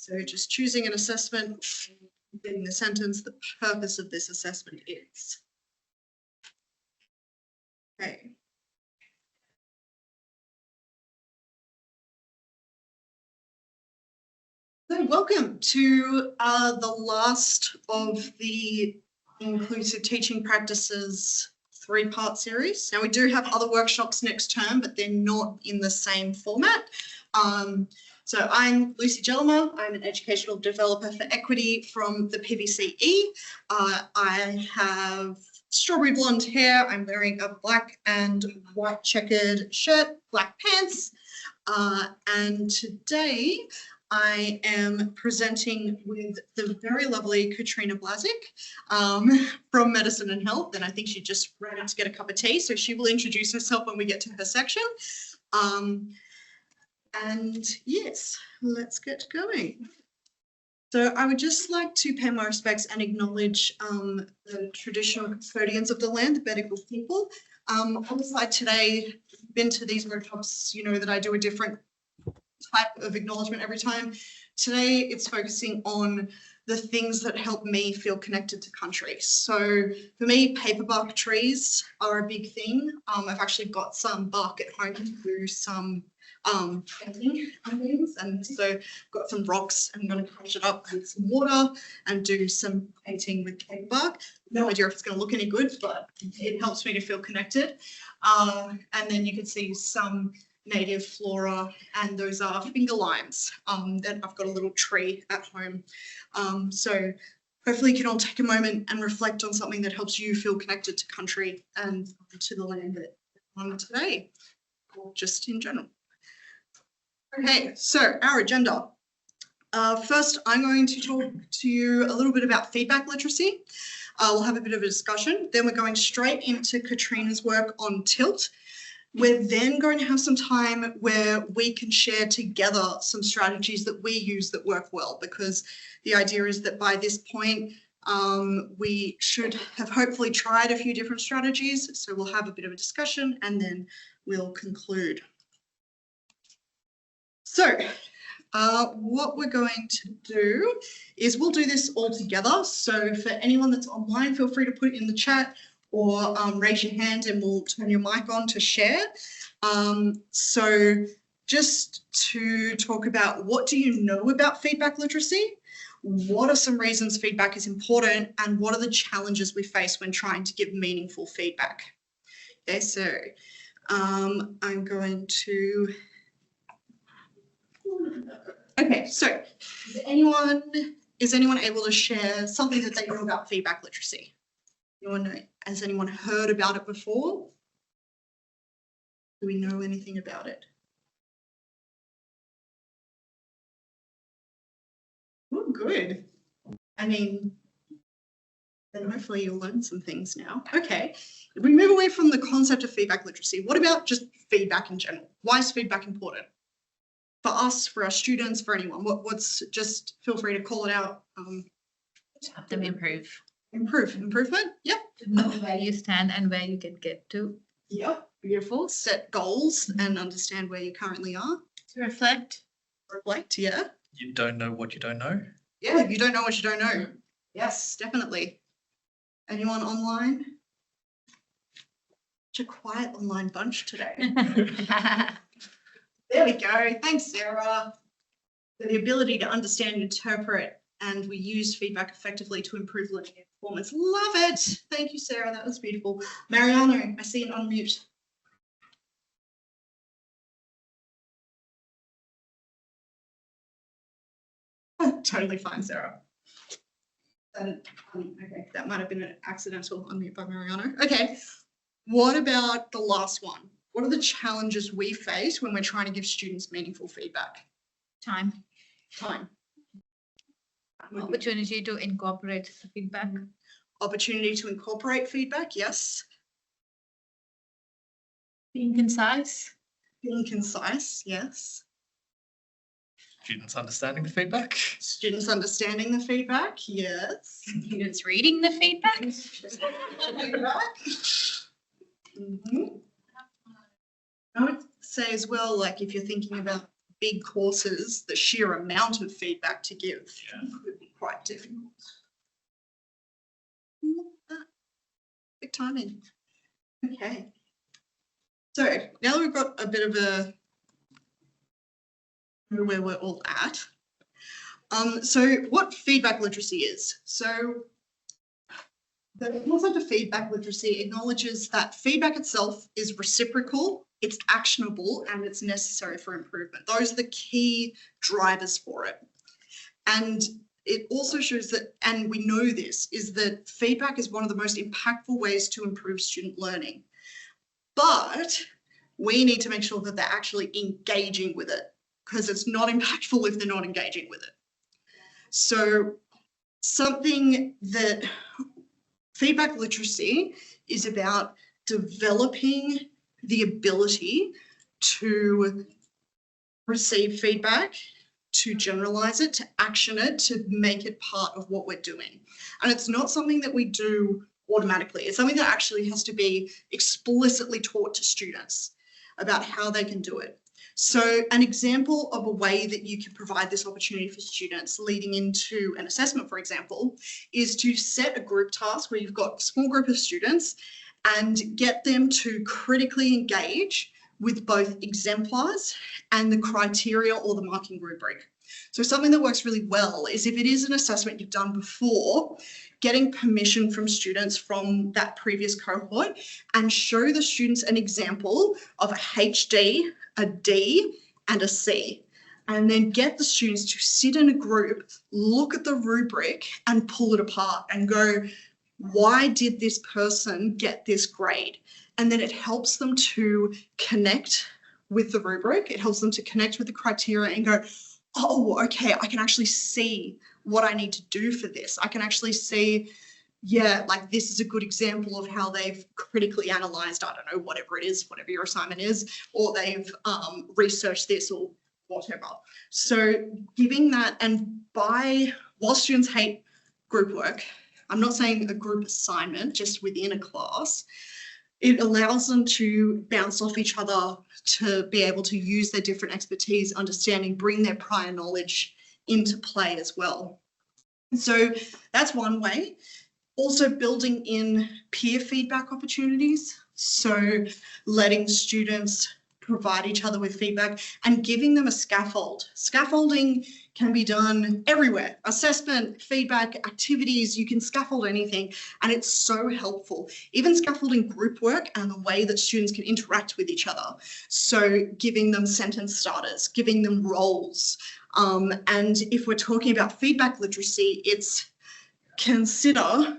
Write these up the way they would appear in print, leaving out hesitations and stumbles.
So just choosing an assessment, getting the sentence, the purpose of this assessment is. Okay. So welcome to the last of the Inclusive Teaching Practices 3-part series. Now we do have other workshops next term, but they're not in the same format. So I'm Lucy Jellema. I'm an educational developer for equity from the PVCE. I have strawberry blonde hair. I'm wearing a black and white checkered shirt, black pants. And today I am presenting with the very lovely Katrina Blazek from Medicine and Health, and I think she just ran out to get a cup of tea, so she will introduce herself when we get to her section. And yes, let's get going. So I would just like to pay my respects and acknowledge the traditional custodians of the land, the Bedigal people. On the slide today, been to these workshops, you know that I do a different type of acknowledgement every time. Today it's focusing on the things that help me feel connected to country. So for me, paper bark trees are a big thing. I've actually got some bark at home to do some painting and things, and so I've got some rocks. I'm going to crush it up with some water and do some painting with paper bark. No idea if it's going to look any good, but it helps me to feel connected. And then you can see some native flora, and those are finger limes. Then I've got a little tree at home. So hopefully you can all take a moment and reflect on something that helps you feel connected to country and to the land that we're on today, or just in general. Okay, so our agenda. First, I'm going to talk to you a little bit about feedback literacy. We'll have a bit of a discussion. Then we're going straight into Katrina's work on TILT. We're then going to have some time where we can share together some strategies that we use that work well, because the idea is that by this point, we should have hopefully tried a few different strategies. So we'll have a bit of a discussion and then we'll conclude. So what we're going to do is we'll do this all together. So for anyone that's online, feel free to put it in the chat or raise your hand and we'll turn your mic on to share. So just to talk about, what do you know about feedback literacy? What are some reasons feedback is important, and what are the challenges we face when trying to give meaningful feedback? Okay, so I'm going to... Okay, so is anyone able to share something that they know about feedback literacy? Has anyone heard about it before? Do we know anything about it? Oh, good. I mean, then hopefully you'll learn some things now. Okay, if we move away from the concept of feedback literacy, what about just feedback in general? Why is feedback important? For us, for our students, for anyone, what's just feel free to call it out. To help them improve. Improvement. Yep. To know where you stand and where you can get to. Yep. Beautiful. Set goals and understand where you currently are. To reflect. Reflect. Yeah. You don't know what you don't know. Yeah. You don't know what you don't know. Yes, definitely. Anyone online? Such a quiet online bunch today. There we go. Thanks, Sarah. The ability to understand and interpret, and we use feedback effectively to improve learning and performance. Love it. Thank you, Sarah. That was beautiful. Mariano, I see an unmute. Totally fine, Sarah. Okay, that might have been an accidental unmute by Mariano. Okay, what about the last one? What are the challenges we face when we're trying to give students meaningful feedback? Time. Opportunity to incorporate the feedback. Opportunity to incorporate feedback, yes. Being concise. Being concise, yes. Students understanding the feedback. Students understanding the feedback, yes. Students reading the feedback. I would say as well, like if you're thinking about big courses, the sheer amount of feedback to give could be quite difficult. Big timing. Okay. So now that we've got a bit of a where we're all at. So what feedback literacy is. So the concept of feedback literacy acknowledges that feedback itself is reciprocal, it's actionable, and it's necessary for improvement. Those are the key drivers for it. And it also shows that, and we know this, is that feedback is one of the most impactful ways to improve student learning. But we need to make sure that they're actually engaging with it, because it's not impactful if they're not engaging with it. So something that feedback literacy is about developing the ability to receive feedback, to generalize it, to action it, to make it part of what we're doing. And it's not something that we do automatically. It's something that actually has to be explicitly taught to students about how they can do it. So an example of a way that you can provide this opportunity for students leading into an assessment, for example, is to set a group task where you've got a small group of students and get them to critically engage with both exemplars and the criteria or the marking rubric. So something that works really well is if it is an assessment you've done before, getting permission from students from that previous cohort and show the students an example of a HD, a D, and a C. And then get the students to sit in a group, look at the rubric and pull it apart and go, why did this person get this grade? And then it helps them to connect with the rubric. It helps them to connect with the criteria and go, oh, okay, I can actually see what I need to do for this. I can actually see, yeah, like this is a good example of how they've critically analysed, I don't know, whatever it is, whatever your assignment is, or they've researched this or whatever. So giving that, and while students hate group work, I'm not saying a group assignment just within a class, it allows them to bounce off each other, to be able to use their different expertise, understanding, bring their prior knowledge into play as well. So that's one way. Also building in peer feedback opportunities. So letting students provide each other with feedback and giving them a scaffold. Scaffolding can be done everywhere. Assessment, feedback, activities, you can scaffold anything, and it's so helpful. Even scaffolding group work and the way that students can interact with each other. So giving them sentence starters, giving them roles. And if we're talking about feedback literacy, it's consider,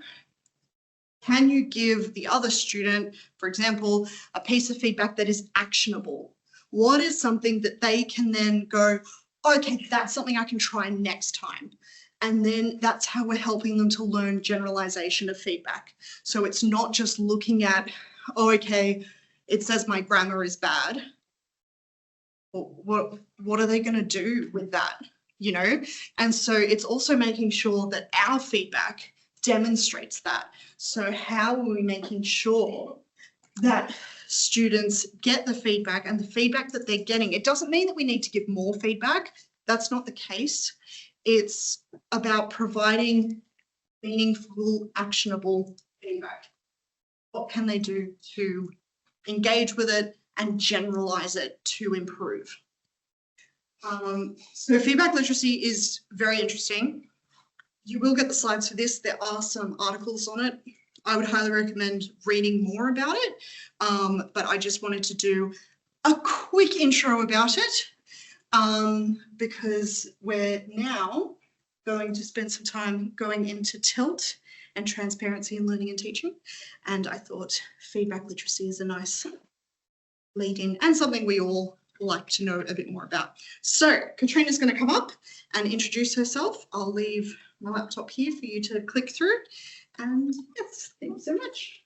can you give the other student, for example, a piece of feedback that is actionable? What is something that they can then go, okay, that's something I can try next time. And then that's how we're helping them to learn generalization of feedback. So it's not just looking at, oh, okay, it says my grammar is bad. Well, what are they going to do with that? You know, and so it's also making sure that our feedback demonstrates that. So how are we making sure that students get the feedback, and the feedback that they're getting, it doesn't mean that we need to give more feedback. That's not the case. It's about providing meaningful, actionable feedback. What can they do to engage with it and generalize it to improve? So feedback literacy is very interesting. You will get the slides for this. There are some articles on it. I would highly recommend reading more about it, but I just wanted to do a quick intro about it because we're now going to spend some time going into TILT and transparency in learning and teaching, and I thought feedback literacy is a nice lead in and something we all like to know a bit more about. So Katrina's going to come up and introduce herself. I'll leave my laptop here for you to click through. And yes, thanks so much.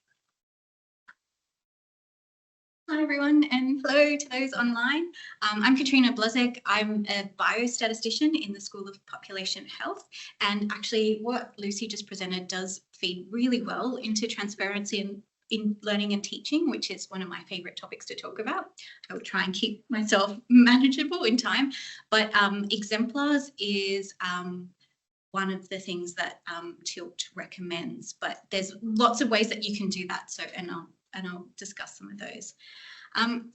Hi everyone, and hello to those online. I'm Katrina Blazek. I'm a biostatistician in the School of Population Health, and actually what Lucy just presented does feed really well into transparency in learning and teaching, which is one of my favourite topics to talk about. I will try and keep myself manageable in time, but exemplars is one of the things that Tilt recommends, but there's lots of ways that you can do that. So, and I'll discuss some of those.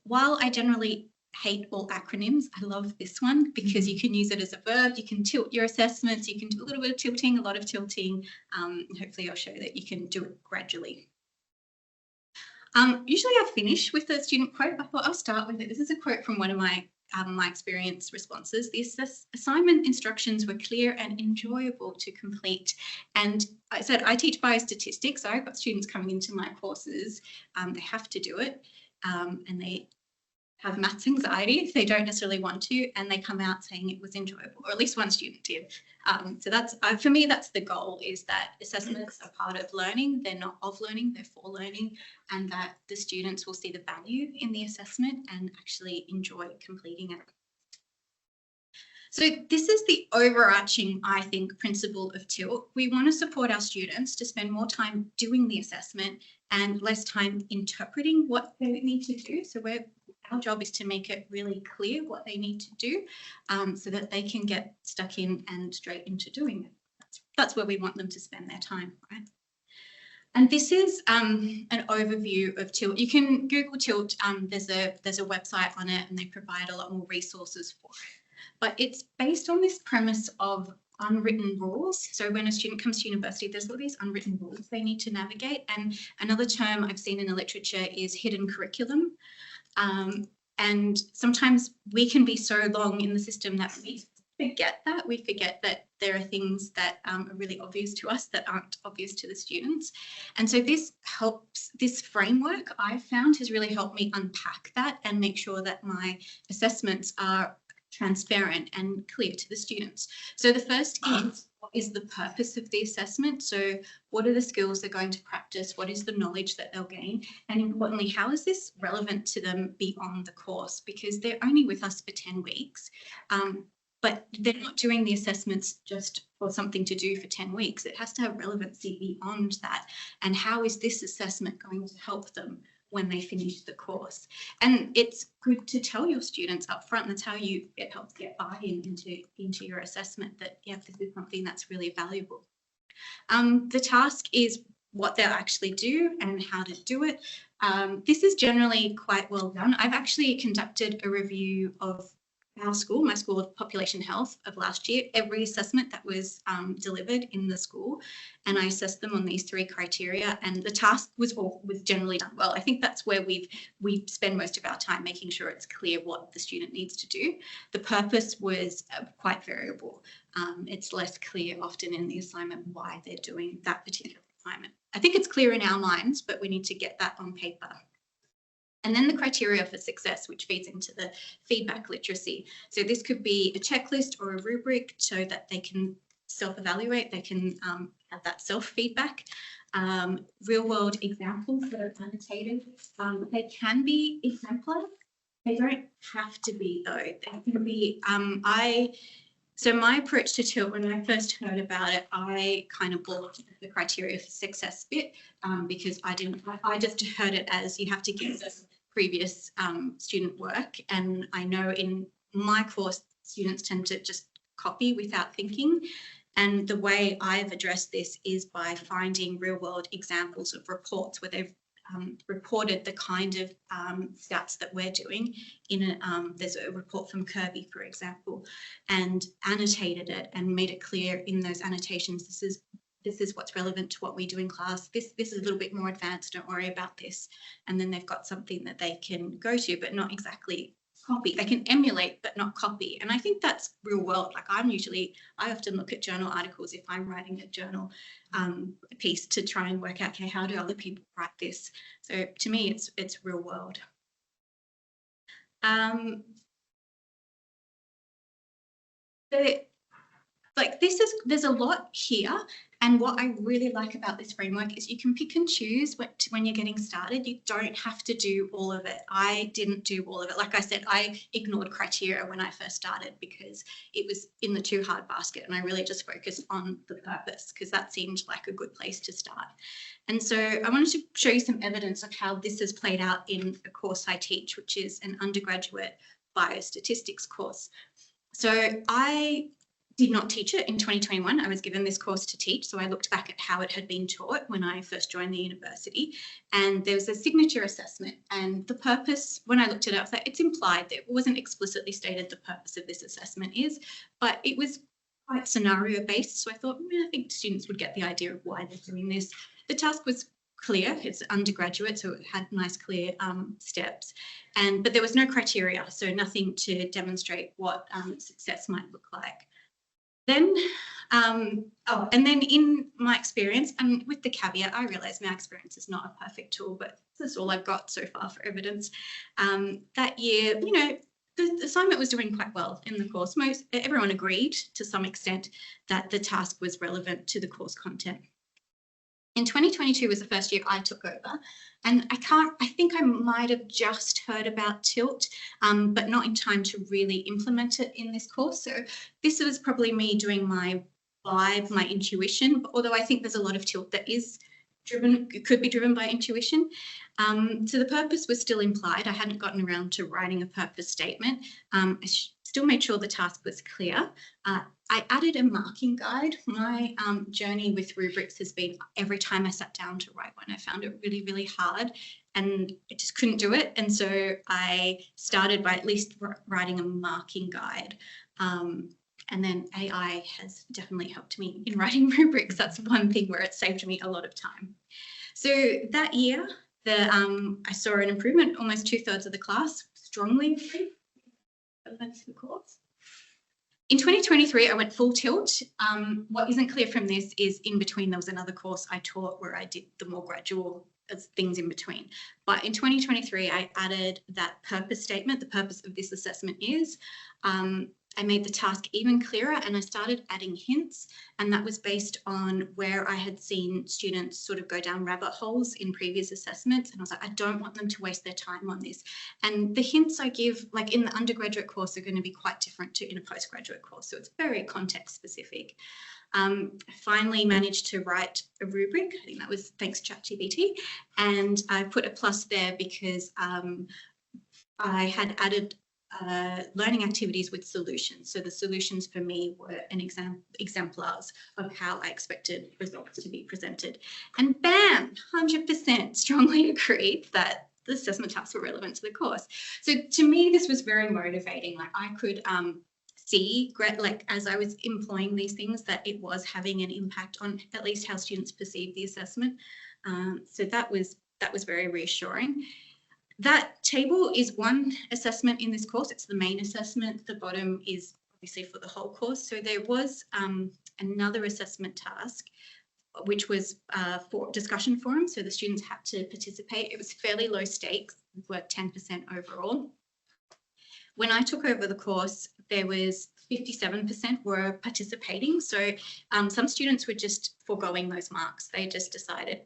While I generally hate all acronyms, I love this one because you can use it as a verb. You can tilt your assessments. You can do a little bit of tilting, a lot of tilting. Hopefully I'll show that you can do it gradually. Usually I finish with a student quote. I thought I'll start with it. This is a quote from one of my experience responses. The assignment instructions were clear and enjoyable to complete. And I said, I teach biostatistics, so I've got students coming into my courses. They have to do it, and they have maths anxiety if they don't necessarily want to, and they come out saying it was enjoyable, or at least one student did. So that's, for me, that's the goal, is that assessments are part of learning. They're not of learning, they're for learning, and that the students will see the value in the assessment and actually enjoy completing it. So this is the overarching, I think, principle of TILT. We want to support our students to spend more time doing the assessment and less time interpreting what they need to do. So our job is to make it really clear what they need to do, so that they can get stuck in and straight into doing it. That's where we want them to spend their time, right? And this is an overview of TILT. You can Google TILT. There's a website on it, and they provide a lot more resources for it. But it's based on this premise of unwritten rules. So when a student comes to university, there's all these unwritten rules they need to navigate. And another term I've seen in the literature is hidden curriculum. And sometimes we can be so long in the system that we forget that. We forget that there are things that are really obvious to us that aren't obvious to the students. And so this framework I've found has really helped me unpack that and make sure that my assessments are transparent and clear to the students. So the first is, what is the purpose of the assessment? So what are the skills they're going to practice? What is the knowledge that they'll gain? And importantly, how is this relevant to them beyond the course? Because they're only with us for 10 weeks, but they're not doing the assessments just for something to do for 10 weeks. It has to have relevancy beyond that. And how is this assessment going to help them when they finish the course? And it's good to tell your students up front. That's how it helps get buy-in into your assessment, that, yeah, this is something that's really valuable. The task is what they'll actually do and how to do it. This is generally quite well done. I've actually conducted a review of our school, my School of Population Health, of last year, every assessment that was delivered in the school, and I assessed them on these 3 criteria, and the task was generally done well. I think that's where we spend most of our time, making sure it's clear what the student needs to do. The purpose was quite variable. It's less clear often in the assignment why they're doing that particular assignment. I think it's clear in our minds, but we need to get that on paper. And then the criteria for success, which feeds into the feedback literacy. So this could be a checklist or a rubric so that they can self-evaluate, they can have that self-feedback. Real-world examples that are annotated. They can be exemplar. They don't have to be, though. They can be, so my approach to TILT, when I first heard about it, I kind of blocked the criteria for success bit, because I just heard it as you have to give us previous student work. And I know in my course, students tend to just copy without thinking. And the way I've addressed this is by finding real world examples of reports where they've reported the kind of stats that we're doing in there's a report from Kirby, for example, and annotated it and made it clear in those annotations, this is what's relevant to what we do in class. This is a little bit more advanced, don't worry about this. And then they've got something that they can go to, but not exactly copy. They can emulate, but not copy. And I think that's real world. Like I often look at journal articles if I'm writing a journal piece to try and work out, okay, how do other people write this? So to me, it's real world. The like there's a lot here. And what I really like about this framework is you can pick and choose when you're getting started. You don't have to do all of it. I didn't do all of it. Like I said, I ignored criteria when I first started because it was in the too hard basket, and I really just focused on the purpose because that seemed like a good place to start. And so I wanted to show you some evidence of how this has played out in a course I teach, which is an undergraduate biostatistics course. So I did not teach it in 2021. I was given this course to teach. So I looked back at how it had been taught when I first joined the university. And there was a signature assessment. And the purpose, when I looked at it, I was like, it's implied. It wasn't explicitly stated the purpose of this assessment is, but it was quite scenario based. So I thought, I think students would get the idea of why they're doing this. The task was clear. It's undergraduate, so it had nice, clear steps. But there was no criteria, so nothing to demonstrate what success might look like. Then, and then in my experience, and with the caveat, I realise my experience is not a perfect tool, but this is all I've got so far for evidence. That year, the assignment was doing quite well in the course. Everyone agreed to some extent that the task was relevant to the course content. In 2022 was the first year I took over, and I think I might have just heard about tilt, but not in time to really implement it in this course. So this was probably me doing my vibe, my intuition, although I think there's a lot of tilt that is could be driven by intuition. So the purpose was still implied. I hadn't gotten around to writing a purpose statement. I still made sure the task was clear. I added a marking guide. My journey with rubrics has been every time I sat down to write one, I found it really, really hard and I just couldn't do it. And so I started by at least writing a marking guide. And then AI has definitely helped me in writing rubrics. That's one thing where it saved me a lot of time. So that year, I saw an improvement. Almost 2/3 of the class strongly improved. That's the course. In 2023, I went full tilt. What isn't clear from this is in between there was another course I taught where I did the more gradual things in between. But in 2023, I added that purpose statement. The purpose of this assessment is, I made the task even clearer and I started adding hints, and that was based on where I had seen students sort of go down rabbit holes in previous assessments, and I was like, I don't want them to waste their time on this. And the hints I give, like in the undergraduate course, are going to be quite different to in a postgraduate course, so it's very context specific. I finally managed to write a rubric. I think that was thanks to ChatGPT, and I put a plus there because I had added learning activities with solutions. So the solutions for me were an exemplars of how I expected results to be presented. And bam, 100% strongly agreed that the assessment tasks were relevant to the course. So to me, this was very motivating. Like I could see, like as I was employing these things, that it was having an impact on at least how students perceive the assessment. So that was very reassuring. That table is one assessment in this course. It's the main assessment. The bottom is obviously for the whole course. So there was another assessment task, which was for discussion forum. So the students had to participate. It was fairly low stakes, were 10% overall. When I took over the course, there was 57% were participating. So some students were just foregoing those marks. They just decided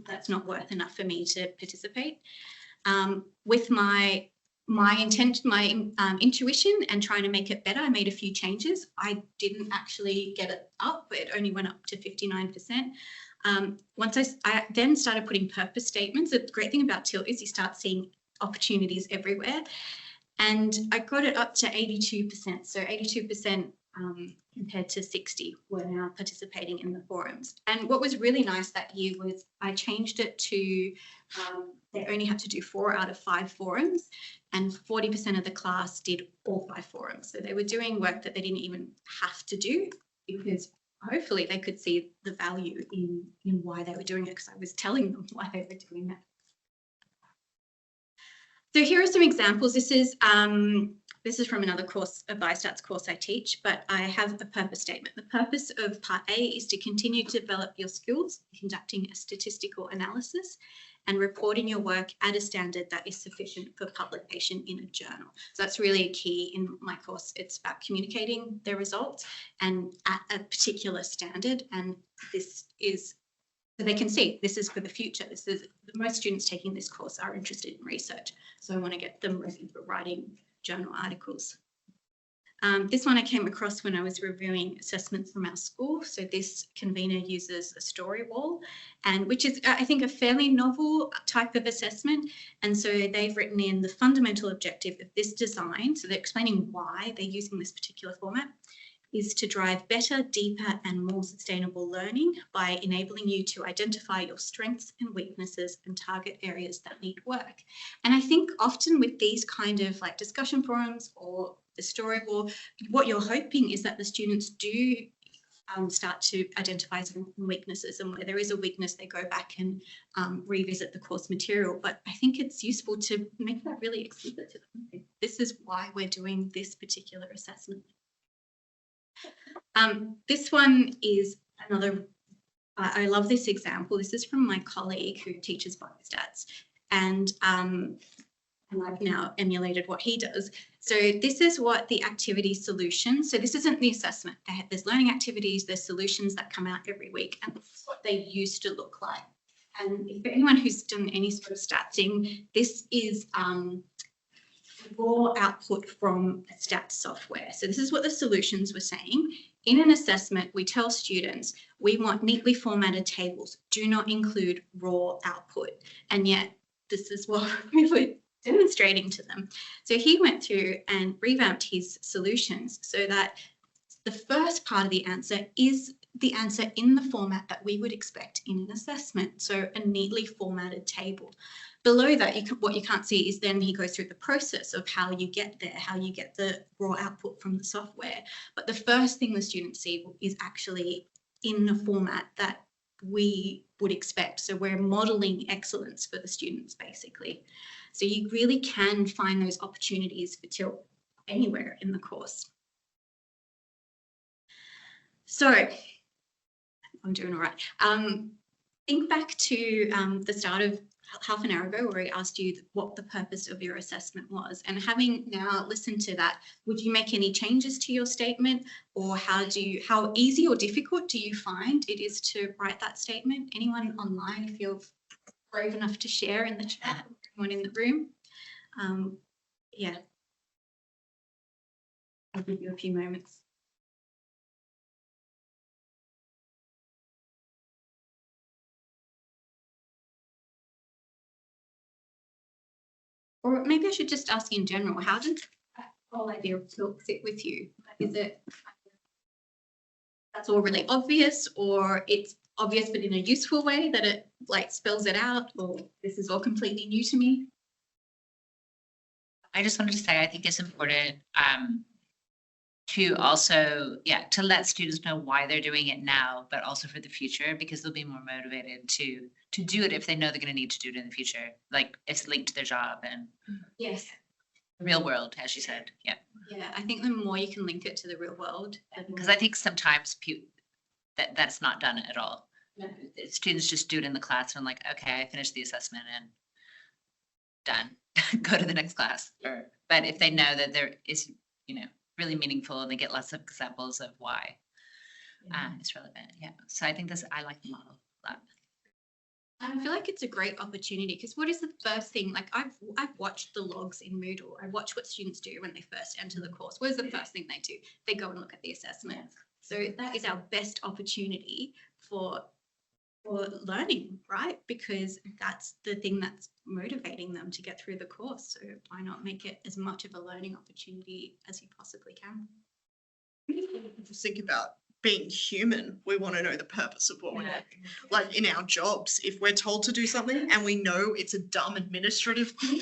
that's not worth enough for me to participate. With my intuition and trying to make it better, I made a few changes. I didn't actually get it up, but it only went up to 59%. Once I then started putting purpose statements. The great thing about tilt is you start seeing opportunities everywhere. And I got it up to 82%. So 82% compared to 60 were now participating in the forums. And what was really nice that year was I changed it to they only had to do 4 out of 5 forums, and 40% of the class did all 5 forums. So they were doing work that they didn't even have to do because hopefully they could see the value in why they were doing it, because I was telling them why they were doing that. So here are some examples. This is from another course, a biostats course I teach, but I have a purpose statement. The purpose of part A is to continue to develop your skills conducting a statistical analysis and reporting your work at a standard that is sufficient for publication in a journal. So that's really a key in my course. It's about communicating the results and at a particular standard. And this is so they can see this is for the future. This is most students taking this course are interested in research. So I want to get them ready for writing journal articles. This one I came across when I was reviewing assessments from our school. So this convener uses a story wall, and which is, I think, a fairly novel type of assessment. And so they've written in the fundamental objective of this design. So they're explaining why they're using this particular format is to drive better, deeper, and more sustainable learning by enabling you to identify your strengths and weaknesses and target areas that need work. And I think often with these kind of like discussion forums or the story wall, what you're hoping is that the students do start to identify some weaknesses, and where there is a weakness, they go back and revisit the course material. But I think it's useful to make that really explicit to them. This is why we're doing this particular assessment. This one is another, I love this example. This is from my colleague who teaches biostats, and I've now emulated what he does. So this is what the activity solution, so this isn't the assessment. There's learning activities, there's solutions that come out every week, and this is what they used to look like. And if anyone who's done any sort of statsing, this is raw output from a stats software. So this is what the solutions were saying. In an assessment, we tell students we want neatly formatted tables, do not include raw output. And yet this is what we were demonstrating to them. So he went through and revamped his solutions so that the first part of the answer is the answer in the format that we would expect in an assessment. So a neatly formatted table. Below that, what you can't see is then he goes through the process of how you get there, how you get the raw output from the software. But the first thing the students see is actually in the format that we would expect. So we're modeling excellence for the students, basically. So you really can find those opportunities for tilt anywhere in the course. So I'm doing all right. Think back to the start of half an hour ago where I asked you what the purpose of your assessment was, and having now listened to that, would you make any changes to your statement, or how easy or difficult do you find it is to write that statement? Anyone online, if you're brave enough to share in the chat, anyone in the room? Yeah, I'll give you a few moments. Or maybe I should just ask in general, how does that whole idea of tilt sit with you? Is it that's all really obvious, or it's obvious but in a useful way that it like spells it out, or this is all completely new to me? I just wanted to say, I think it's important to also, to let students know why they're doing it now, but also for the future, because they'll be more motivated to do it if they know they're going to need to do it in the future. Like it's linked to their job and Yes. the real world, as you said. Yeah. Yeah, I think the more you can link it to the real world. Because I think sometimes that's not done at all. No. Students just do it in the class and like, okay, I finished the assessment and done. Go to the next class. But if they know that there is, really meaningful and they get lots of examples of why it's relevant. Yeah. So I think I like the model a lot. I feel like it's a great opportunity because what is the first thing? Like I've watched the logs in Moodle. I watch what students do when they first enter the course. What is the first thing they do? They go and look at the assessment. So that is our best opportunity for learning, right? Because that's the thing that's motivating them to get through the course. So why not make it as much of a learning opportunity as you possibly can? Just think about being human. We want to know the purpose of what we're doing. Like in our jobs, if we're told to do something and we know it's a dumb administrative thing,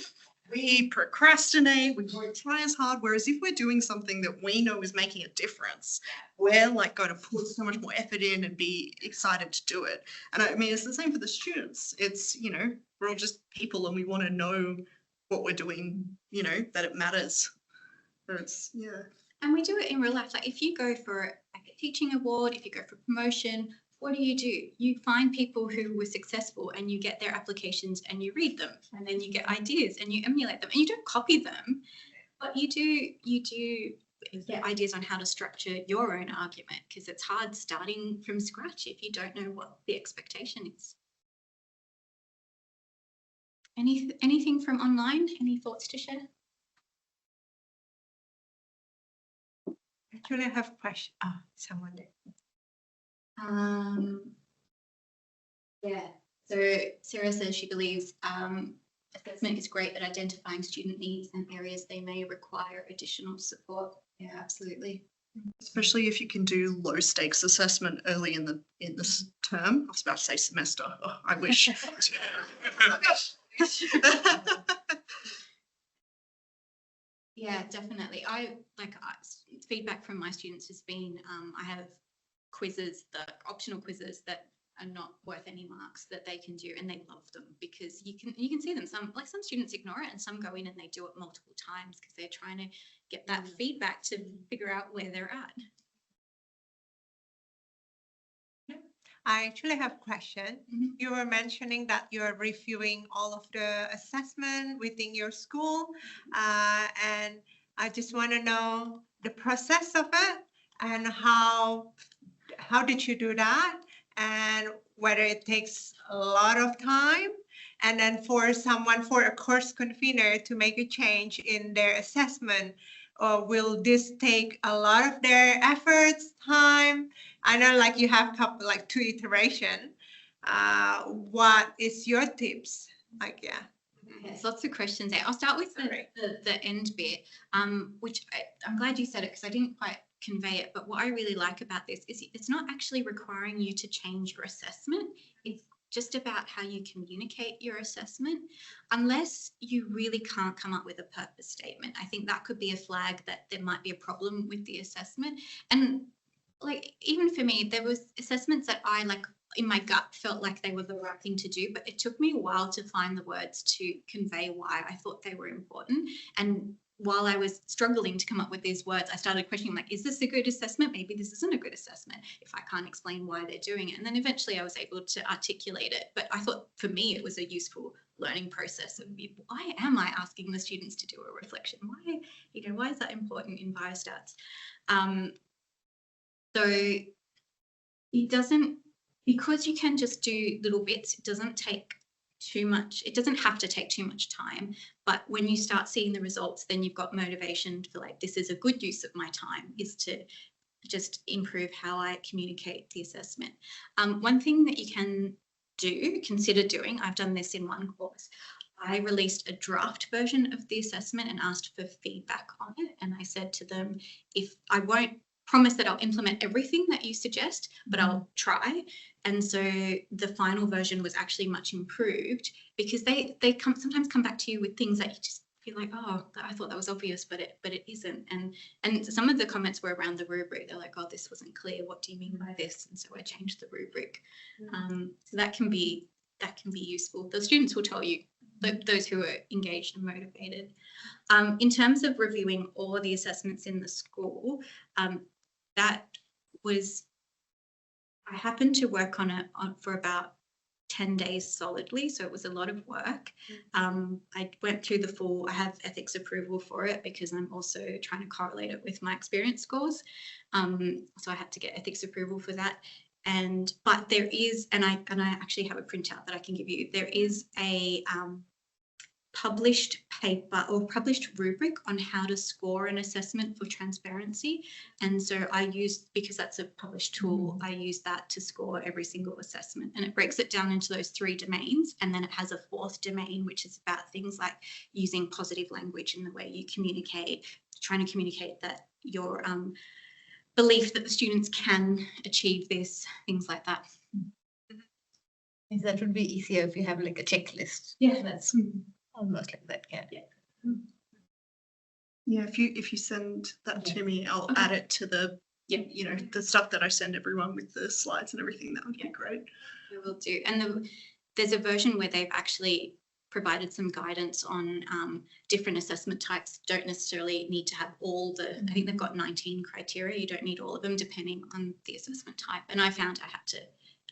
we procrastinate, we won't try as hard. Whereas if we're doing something that we know is making a difference, we're like going to put so much more effort in and be excited to do it. And I mean, it's the same for the students. It's, we're all just people and we want to know what we're doing, that it matters. But And we do it in real life. Like if you go for like a teaching award, if you go for promotion, what do? You find people who were successful and you get their applications and you read them, and then you get ideas and you emulate them, and you don't copy them, but you do get ideas on how to structure your own argument, because it's hard starting from scratch if you don't know what the expectation is. Anything from online? Any thoughts to share? Actually, I have a question. Oh, someone there. Yeah. So Sarah says she believes assessment is great at identifying student needs and areas they may require additional support. Yeah, absolutely. Especially if you can do low stakes assessment early in this term. I was about to say semester. Oh, I wish. Yeah, definitely. Feedback from my students has been I have quizzes, optional quizzes that are not worth any marks that they can do, and they love them because you can see them. Some students ignore it, and some go in and they do it multiple times because they're trying to get that feedback to figure out where they're at. I actually have a question. Mhm. You were mentioning that you're reviewing all of the assessment within your school, and I just want to know the process of it and how did you do that, and whether it takes a lot of time, and then for a course convener to make a change in their assessment, will this take a lot of their efforts, time? I know like you have couple like 2 iteration. What is your tips? Like, yeah. Yes, lots of questions there. I'll start with the end bit, which I'm glad you said it because I didn't quite convey it. But what I really like about this is it's not actually requiring you to change your assessment. It's just about how you communicate your assessment, unless you really can't come up with a purpose statement. I think that could be a flag that there might be a problem with the assessment. And like, even for me, there was assessments that I in my gut felt like they were the right thing to do, but it took me a while to find the words to convey why I thought they were important. And while I was struggling to come up with these words, I started questioning, like, is this a good assessment? Maybe this isn't a good assessment if I can't explain why they're doing it. And then eventually I was able to articulate it. But I thought for me, it was a useful learning process of why am I asking the students to do a reflection? Why is that important in biostats? So it doesn't, because you can just do little bits, it doesn't take too much, it doesn't have to take too much time. But when you start seeing the results, then you've got motivation for like, this is a good use of my time, is to just improve how I communicate the assessment. One thing that you can consider doing, I've done this in one course, I released a draft version of the assessment and asked for feedback on it. And I said to them, if I won't promise that I'll implement everything that you suggest, but I'll try. And so the final version was actually much improved because they sometimes come back to you with things that you just feel like, oh, I thought that was obvious, but it isn't. And some of the comments were around the rubric. They're like, oh, this wasn't clear. What do you mean by this? And so I changed the rubric. So that can be useful. The students will tell you, those who are engaged and motivated. In terms of reviewing all the assessments in the school, that was, I happened to work on it for about 10 days solidly, so it was a lot of work. I went through I have ethics approval for it because I'm also trying to correlate it with my experience scores. So I had to get ethics approval for that. But there is, and I actually have a printout that I can give you, there is a published paper or published rubric on how to score an assessment for transparency. And so because that's a published tool, I use that to score every single assessment, and it breaks it down into those 3 domains. And then it has a 4th domain, which is about things like using positive language in the way you communicate, trying to communicate that your belief that the students can achieve this, things like that. That would be easier if you have like a checklist. Yeah, That's almost like that. Yeah. Yeah, if you send that to me, I'll add it to the the stuff that I send everyone with the slides and everything. That would be great. I will do. And there's a version where they've actually provided some guidance on different assessment types. Don't necessarily need to have all I think they've got 19 criteria. You don't need all of them depending on the assessment type. And I found I had to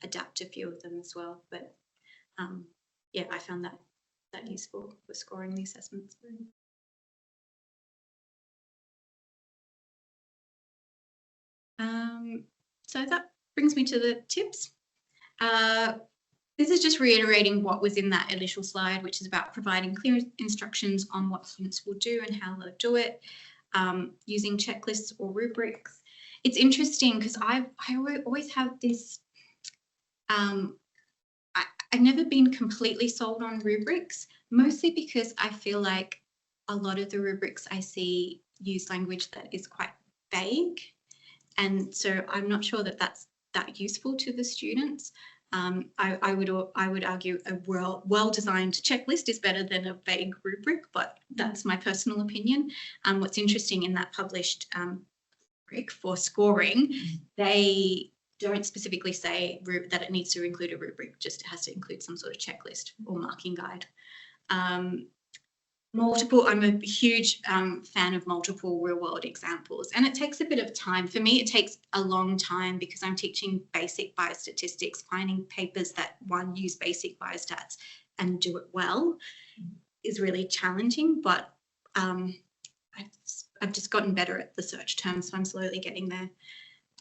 adapt a few of them as well. But yeah, I found that useful for scoring the assessments. So that brings me to the tips. This is just reiterating what was in that initial slide, which is about providing clear instructions on what students will do and how they'll do it, using checklists or rubrics. It's interesting because I always have this, I've never been completely sold on rubrics, mostly because I feel like a lot of the rubrics I see use language that is quite vague. And so I'm not sure that that's that useful to the students. I would argue a well-designed checklist is better than a vague rubric, but that's my personal opinion. What's interesting in that published rubric for scoring, they don't specifically say that it needs to include a rubric, just it has to include some sort of checklist or marking guide. I'm a huge fan of multiple real world examples, and it takes a bit of time. For me, it takes a long time because I'm teaching basic biostatistics. Finding papers that use basic biostats and do it well is really challenging, but I've just gotten better at the search terms, so I'm slowly getting there.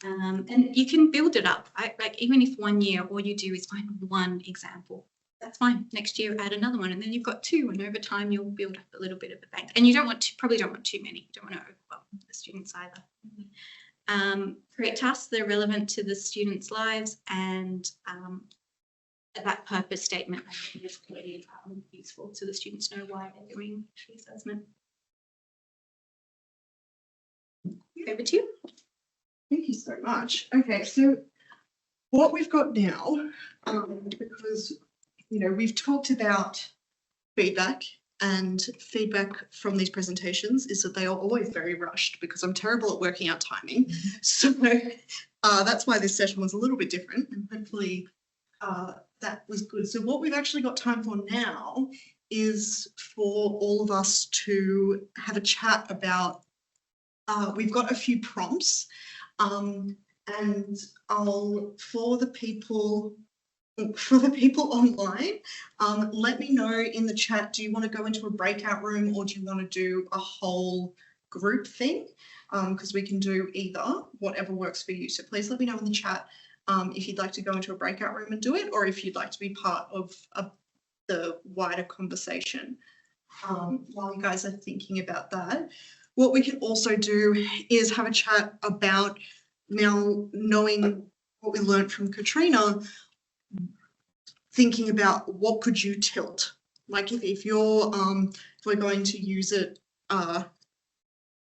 And you can build it up. Like even if 1 year all you do is find one example, that's fine. Next year add another one, and then you've got 2, and over time you'll build up a little bit of a bank. And you probably don't want too many. You don't want to overwhelm the students either. Create tasks that are relevant to the students' lives, and that purpose statement I think is really useful so the students know why they're doing the assessment. Over to you. Thank you so much. Okay, so what we've got now, because we've talked about feedback, and feedback from these presentations is that they are always very rushed because I'm terrible at working out timing. So that's why this session was a little bit different, and hopefully that was good. So what we've actually got time for now is for all of us to have a chat about, we've got a few prompts, and for the people online, let me know in the chat, do you want to go into a breakout room or do you want to do a whole group thing? Because we can do either, whatever works for you. So please let me know in the chat if you'd like to go into a breakout room and do it, or if you'd like to be part of the wider conversation while you guys are thinking about that. What we can also do is have a chat about, now knowing what we learned from Katrina, thinking about what could you tilt, like if we're going to use it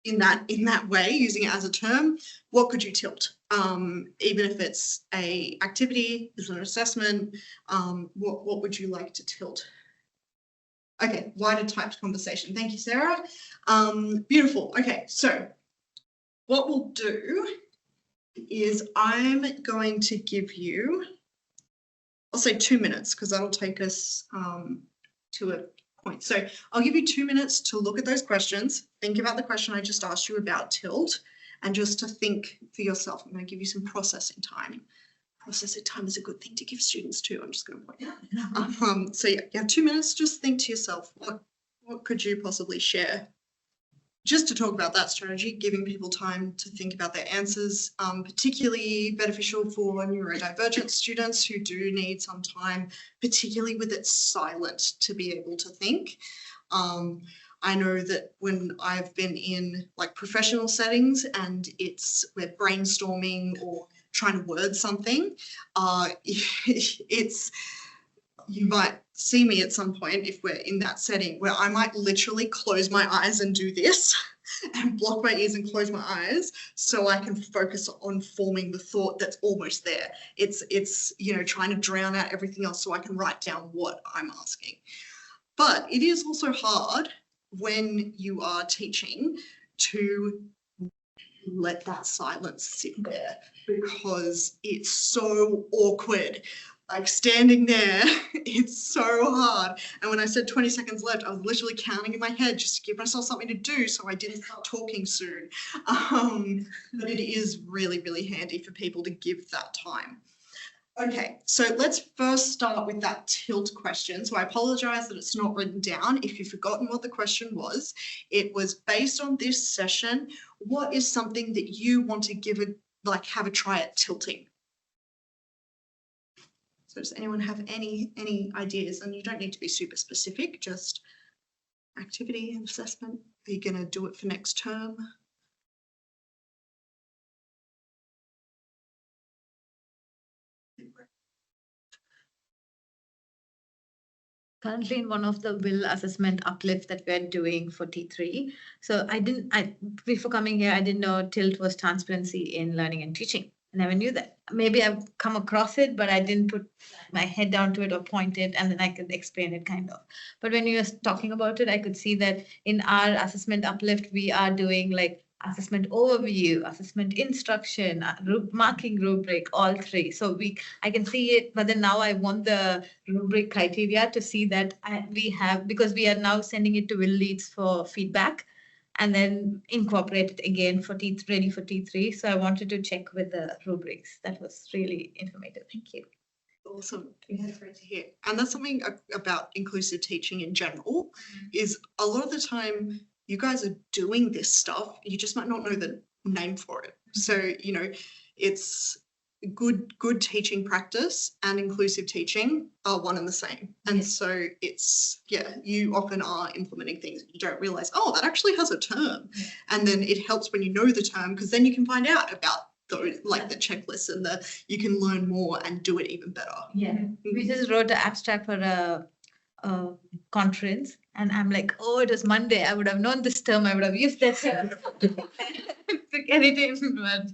in that way, using it as a term, what could you tilt, even if it's a activity, is an assessment, what would you like to tilt? Okay, wider typed conversation. Thank you, Sarah. Beautiful. Okay, so what we'll do is I'm going to give you, I'll say 2 minutes because that'll take us to a point. So I'll give you 2 minutes to look at those questions, think about the question I just asked you about tilt, and just to think for yourself. I'm going to give you some processing time. Processing time is a good thing to give students too, I'm just going to point out. So yeah, you have 2 minutes, just think to yourself, what could you possibly share? Just to talk about that strategy, giving people time to think about their answers, particularly beneficial for neurodivergent students who do need some time, particularly with it silent, to be able to think. I know that when I've been in like professional settings and we're brainstorming or trying to word something, you might see me at some point if we're in that setting where I might literally close my eyes and do this and block my ears and close my eyes so I can focus on forming the thought that's almost there. It's trying to drown out everything else so I can write down what I'm asking. But it is also hard when you are teaching to let that silence sit there because it's so awkward. Like standing there, it's so hard. And when I said 20 seconds left, I was literally counting in my head just to give myself something to do so I didn't start talking soon. But it is really, really handy for people to give that time. Okay, so let's first start with that tilt question. So I apologize that it's not written down. If you've forgotten what the question was, it was based on this session. What is something that you want to give have a try at tilting? So does anyone have any ideas? And you don't need to be super specific, just activity and assessment. Are you going to do it for next term? Currently in one of the will assessment uplift that we're doing for T3. So before coming here, I didn't know tilt was transparency in learning and teaching. I never knew that. Maybe I've come across it, but I didn't put my head down to it or point it, and then I could explain it kind of. But when you were talking about it, I could see that in our assessment uplift, we are doing like assessment overview, assessment instruction, marking rubric, all three. So I can see it, but then now I want the rubric criteria to see that we have, because we are now sending it to will leads for feedback and then incorporate it again for ready for T3. So I wanted to check with the rubrics. That was really informative. Thank you. Awesome. Yeah, great to hear. And that's something about inclusive teaching in general, is a lot of the time you guys are doing this stuff, you just might not know the name for it. So, you know, it's good teaching practice and inclusive teaching are one and the same. And so it's, you often are implementing things you don't realize, oh, that actually has a term. And then it helps when you know the term, because then you can find out about the checklists and you can learn more and do it even better. Yeah. We just wrote an abstract for a conference, and I'm like, oh, it was Monday. I would have known this term. I would have used that term. Forget it in, but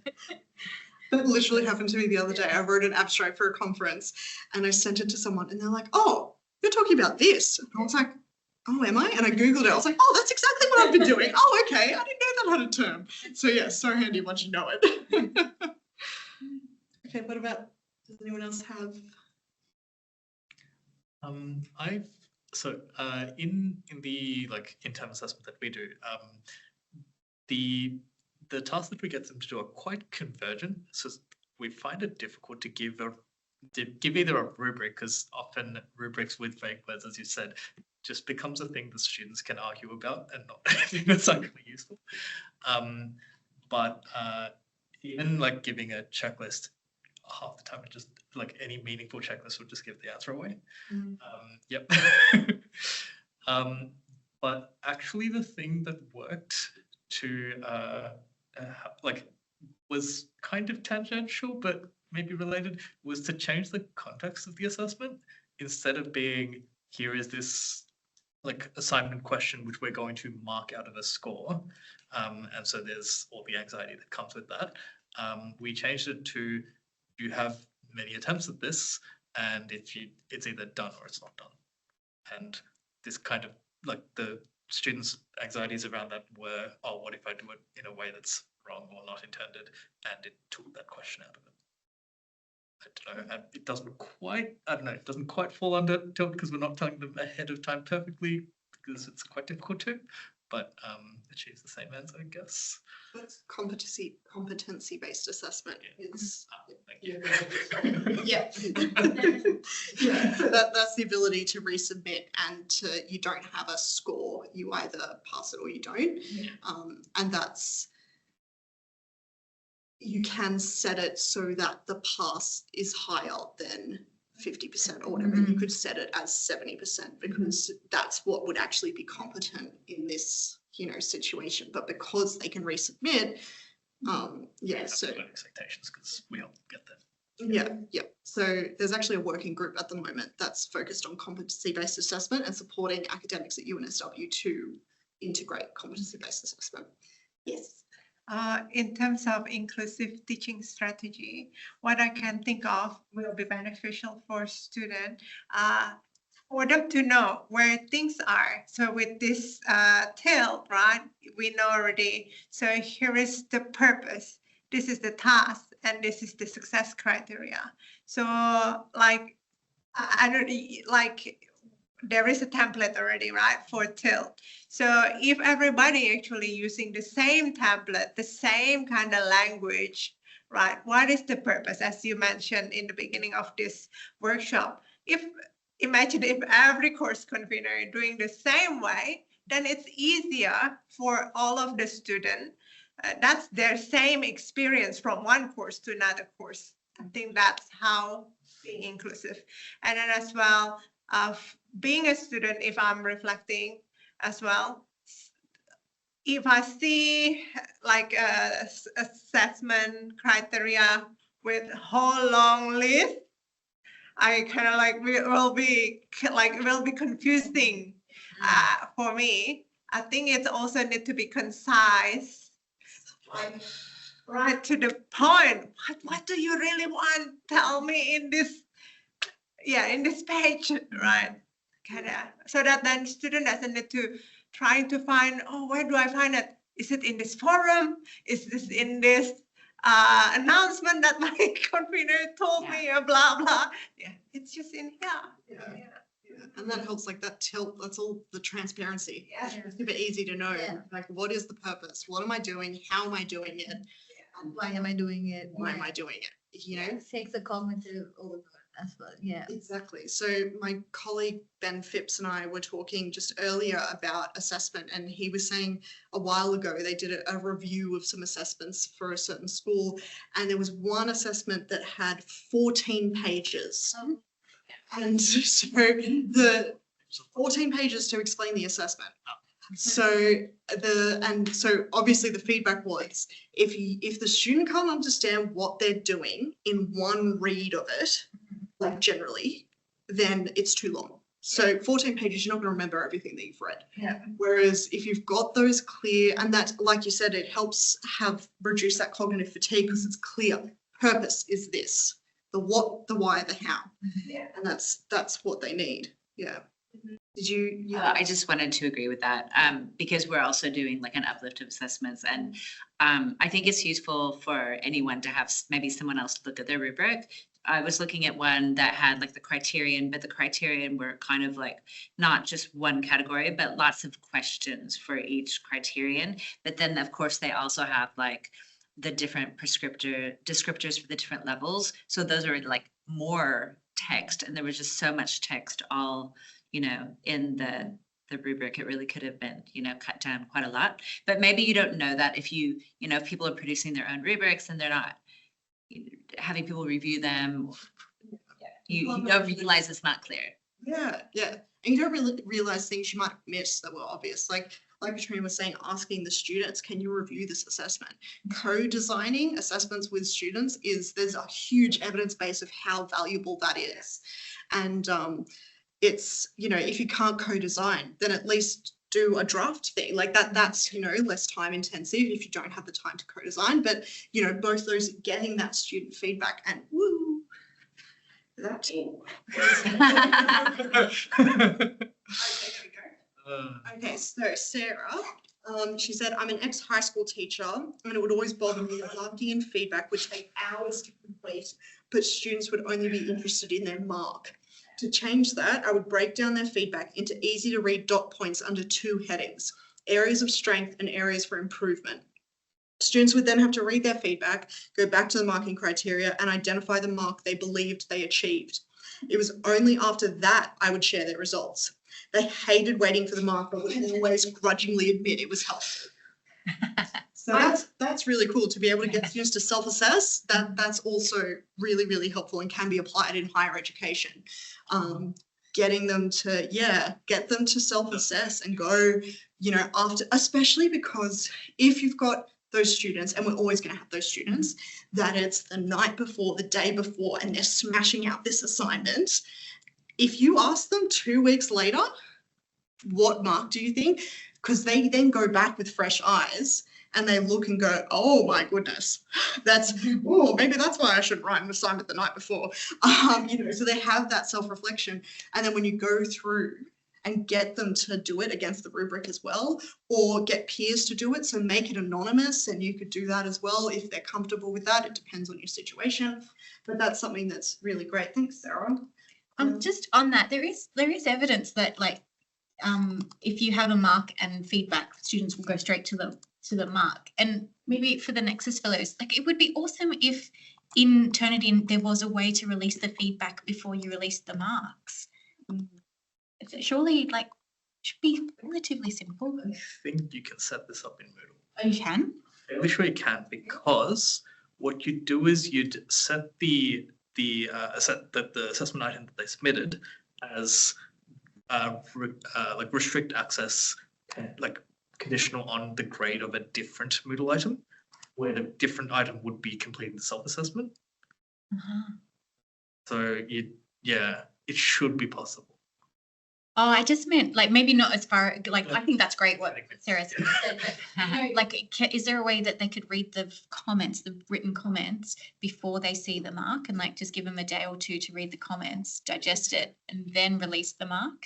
that literally happened to me the other day. I wrote an abstract for a conference and I sent it to someone and they're like, oh, you're talking about this. And I was like, oh, am I? And I Googled it. I was like, oh, that's exactly what I've been doing. Oh, okay. I didn't know that had a term. So yeah, so handy once you know it. Okay, what about, does anyone else have? In the in-term assessment that we do, the tasks that we get them to do are quite convergent. So we find it difficult to give either a rubric, because often rubrics with vague words, as you said, just becomes a thing the students can argue about and not anything that's actually useful. But even giving a checklist, half the time it just any meaningful checklist would just give the answer away. Yep. But actually the thing that worked to was kind of tangential but maybe related, was to change the context of the assessment. Instead of being, here is this assignment question which we're going to mark out of a score, and so there's all the anxiety that comes with that, we changed it to, you have many attempts at this, and it's either done or it's not done. And this kind of the students' anxieties around that were, oh, what if I do it in a way that's wrong or not intended? And it took that question out of it. I don't know, and it doesn't quite fall under tilt because we're not telling them ahead of time perfectly, because it's quite difficult to, but achieves the same ends, I guess. That's competency-based assessment. Thank you. Yeah. That's the ability to resubmit, and you don't have a score. You either pass it or you don't. And that's, you can set it so that the pass is higher than 50% or whatever. You could set it as 70% because that's what would actually be competent in this, situation. But because they can resubmit, so expectations, because we all get that. Yeah. So there's actually a working group at the moment that's focused on competency-based assessment and supporting academics at UNSW to integrate competency-based assessment. Yes. In terms of inclusive teaching strategy, what I can think of will be beneficial for students, for them to know where things are. So with this tilt, right, we know already, so here is the purpose, this is the task, and this is the success criteria. So there is a template already, right, for tilt. So if everybody actually using the same template, the same kind of language, right? What is the purpose, as you mentioned in the beginning of this workshop? Imagine if every course convener is doing the same way, then it's easier for all of the students. That's their same experience from one course to another course. I think that's how being inclusive. And then as well, being a student, if I'm reflecting as well, if I see like a assessment criteria with a whole long list, I kind of like will be confusing for me. I think it also need to be concise, like right to the point. What do you really want? Tell me in this, in this page, right? Kind of, so that then student doesn't need to trying to find, oh, where do I find it? Is it in this forum? Is this in this announcement that my convener told me, or blah, blah. Yeah, it's just in here. Yeah. And that helps, like that's all the transparency. Yeah. It's super easy to know, Yeah. like, what is the purpose? What am I doing? How am I doing it? And Why am I doing it? why am I doing it? You know? It takes a cognitive overload as well. Yeah. Exactly. So my colleague Ben Phipps and I were talking just earlier about assessment, and he was saying a while ago they did a review of some assessments for a certain school, and there was one assessment that had 14 pages. And so the 14 pages to explain the assessment. So obviously the feedback was if the student can't understand what they're doing in one read of it, like generally, then it's too long. So 14 pages, you're not going to remember everything that you've read. Yeah. Whereas if you've got those clear, and that, like you said, it helps reduce that cognitive fatigue because it's clear. Purpose is this, the what, the why, the how. Yeah. And that's what they need. Yeah. Did you? I just wanted to agree with that because we're also doing like an uplift of assessments, and I think it's useful for anyone to have maybe someone else look at their rubric. I was looking at one that had like the criterion, but the criterion were kind of like not just one category, but lots of questions for each criterion. But then of course they also have like the different descriptors for the different levels. So those are like more text, and there was just so much text all, in the rubric. It really could have been, cut down quite a lot. But maybe you don't know that if if people are producing their own rubrics and they're not having people review them, you don't realize it's not clear. Yeah. And you don't really realize things you might miss that were obvious. Like Katrina was saying, asking the students, can you review this assessment? Co-designing assessments with students there's a huge evidence base of how valuable that is. And it's, if you can't co-design, then at least do a draft thing like that. That's, less time intensive if you don't have the time to co-design, but, both those getting that student feedback and woo, that. Okay, so Sarah, she said, I'm an ex-high school teacher, and it would always bother me that marking and feedback would take hours to complete, but students would only be interested in their mark. To change that, I would break down their feedback into easy to read dot points under 2 headings, areas of strength and areas for improvement. Students would then have to read their feedback, go back to the marking criteria and identify the mark they believed they achieved. It was only after that I would share their results. They hated waiting for the mark, but would always grudgingly admit it was helpful. So that's really cool to be able to get students to self-assess. That's also really, really helpful and can be applied in higher education. Getting them to, get them to self-assess and go, after, especially because if you've got those students, and we're always going to have those students, that it's the night before, the day before, and they're smashing out this assignment. If you ask them 2 weeks later, what mark do you think? Because they then go back with fresh eyes and they look and go, oh my goodness, maybe that's why I should write an assignment the night before. So they have that self-reflection. And then when you go through and get them to do it against the rubric as well, or get peers to do it, so make it anonymous, and you could do that as well if they're comfortable with that. It depends on your situation, but that's something that's really great. Thanks, Sarah. Just on that, there is evidence that if you have a mark and feedback, students will go straight to the to the mark. And maybe for the Nexus Fellows, like it would be awesome if in Turnitin there was a way to release the feedback before you release the marks. It's surely like should be relatively simple. I think you can set this up in Moodle. Oh, you can? Fairly sure you can, because what you do is you'd set the assessment item that they submitted as like restrict access, like conditional on the grade of a different Moodle item, where the different item would be completing the self-assessment. So it should be possible. Oh, I just meant like maybe not as far, like I think that's great what Sarah said, but you know, like is there a way that they could read the comments, the written comments before they see the mark, and like just give them a day or two to read the comments, digest it, and then release the mark?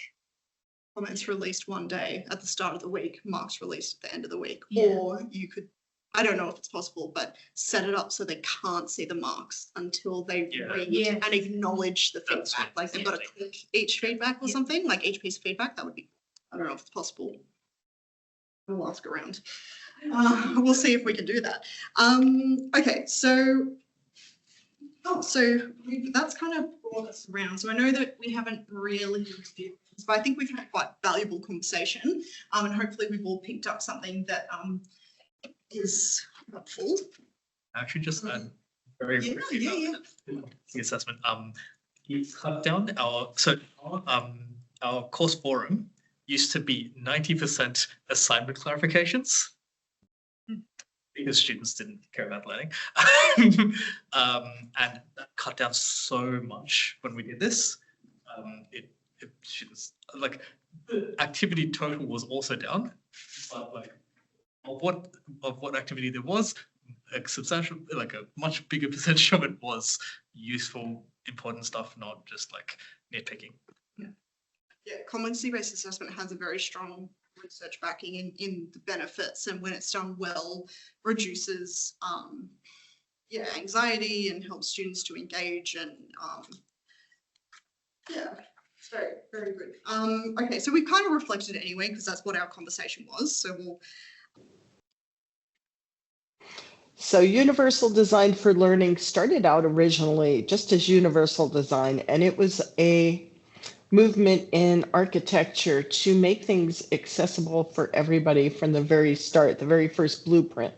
Comments released one day at the start of the week, marks released at the end of the week. Yeah. Or you could, I don't know if it's possible, but set it up so they can't see the marks until they read and acknowledge the feedback. Like they've got to click each feedback or something, like each piece of feedback. That would be, I don't know if it's possible. We'll ask around. We'll see if we can do that. Okay, so that's kind of brought us around. So I know that we haven't really, but I think we've had quite valuable conversation, and hopefully we've all picked up something that is helpful. Actually, just very briefly about the assessment. You cut down our course forum used to be 90% assignment clarifications because students didn't care about learning, and that cut down so much when we did this. Students, like, the activity total was also down, but like of what activity there was, a substantial, like a much bigger percentage of it was useful, important stuff, not just like nitpicking. Yeah, competency-based assessment has a very strong research backing in the benefits, and when it's done well, reduces anxiety and helps students to engage, and it's very, very good. Okay, so we've kind of reflected it anyway, because that's what our conversation was. So we'll. So universal design for learning started out originally just as universal design, and it was a movement in architecture to make things accessible for everybody from the very start, the very first blueprint.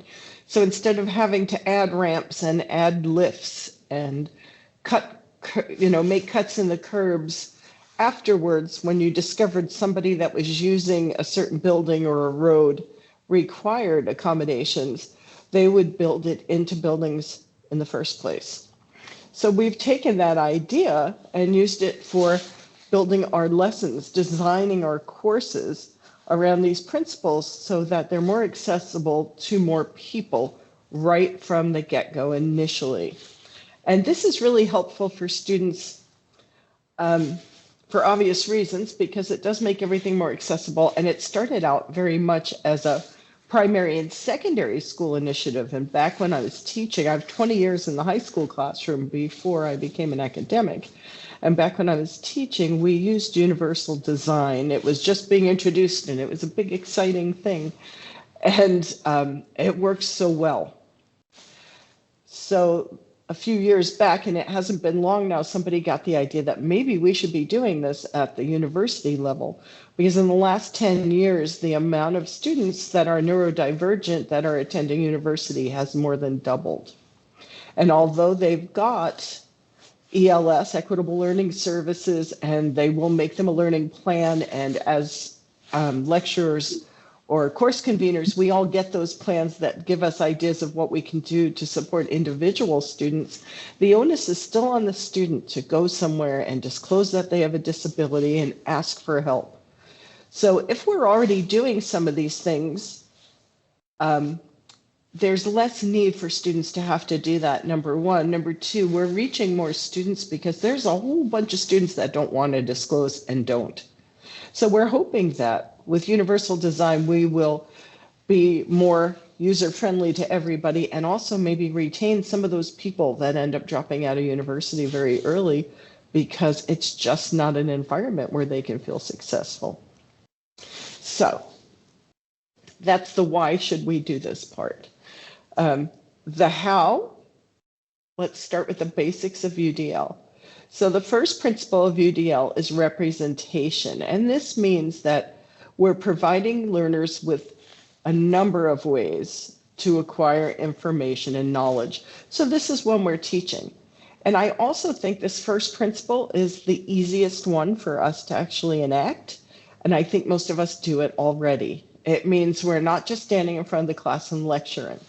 So instead of having to add ramps and add lifts and make cuts in the curbs, afterwards, when you discovered somebody that was using a certain building or a road required accommodations, they would build it into buildings in the first place. So we've taken that idea and used it for building our lessons, designing our courses around these principles so that they're more accessible to more people right from the get-go initially. And this is really helpful for students for obvious reasons, because it does make everything more accessible. And it started out very much as a primary and secondary school initiative. And back when I was teaching, I have 20 years in the high school classroom before I became an academic. And back when I was teaching, we used universal design. It was just being introduced, and it was a big, exciting thing. And it works so well. So a few years back, and it hasn't been long now, somebody got the idea that maybe we should be doing this at the university level, because in the last 10 years, the amount of students that are neurodivergent that are attending university has more than doubled. And although they've got ELS, Equitable Learning Services, and they will make them a learning plan, and as lecturers or course conveners, we all get those plans that give us ideas of what we can do to support individual students. The onus is still on the student to go somewhere and disclose that they have a disability and ask for help. So if we're already doing some of these things, there's less need for students to have to do that, number one. Number two, we're reaching more students because there's a whole bunch of students that don't want to disclose and don't. So we're hoping that with universal design, we will be more user-friendly to everybody, and also maybe retain some of those people that end up dropping out of university very early because it's just not an environment where they can feel successful. So That's the why should we do this part. The how, let's start with the basics of UDL. So the first principle of UDL is representation, and this means that we're providing learners with a number of ways to acquire information and knowledge. So this is when we're teaching. And I also think this first principle is the easiest one for us to actually enact, and I think most of us do it already. It means we're not just standing in front of the class and lecturing.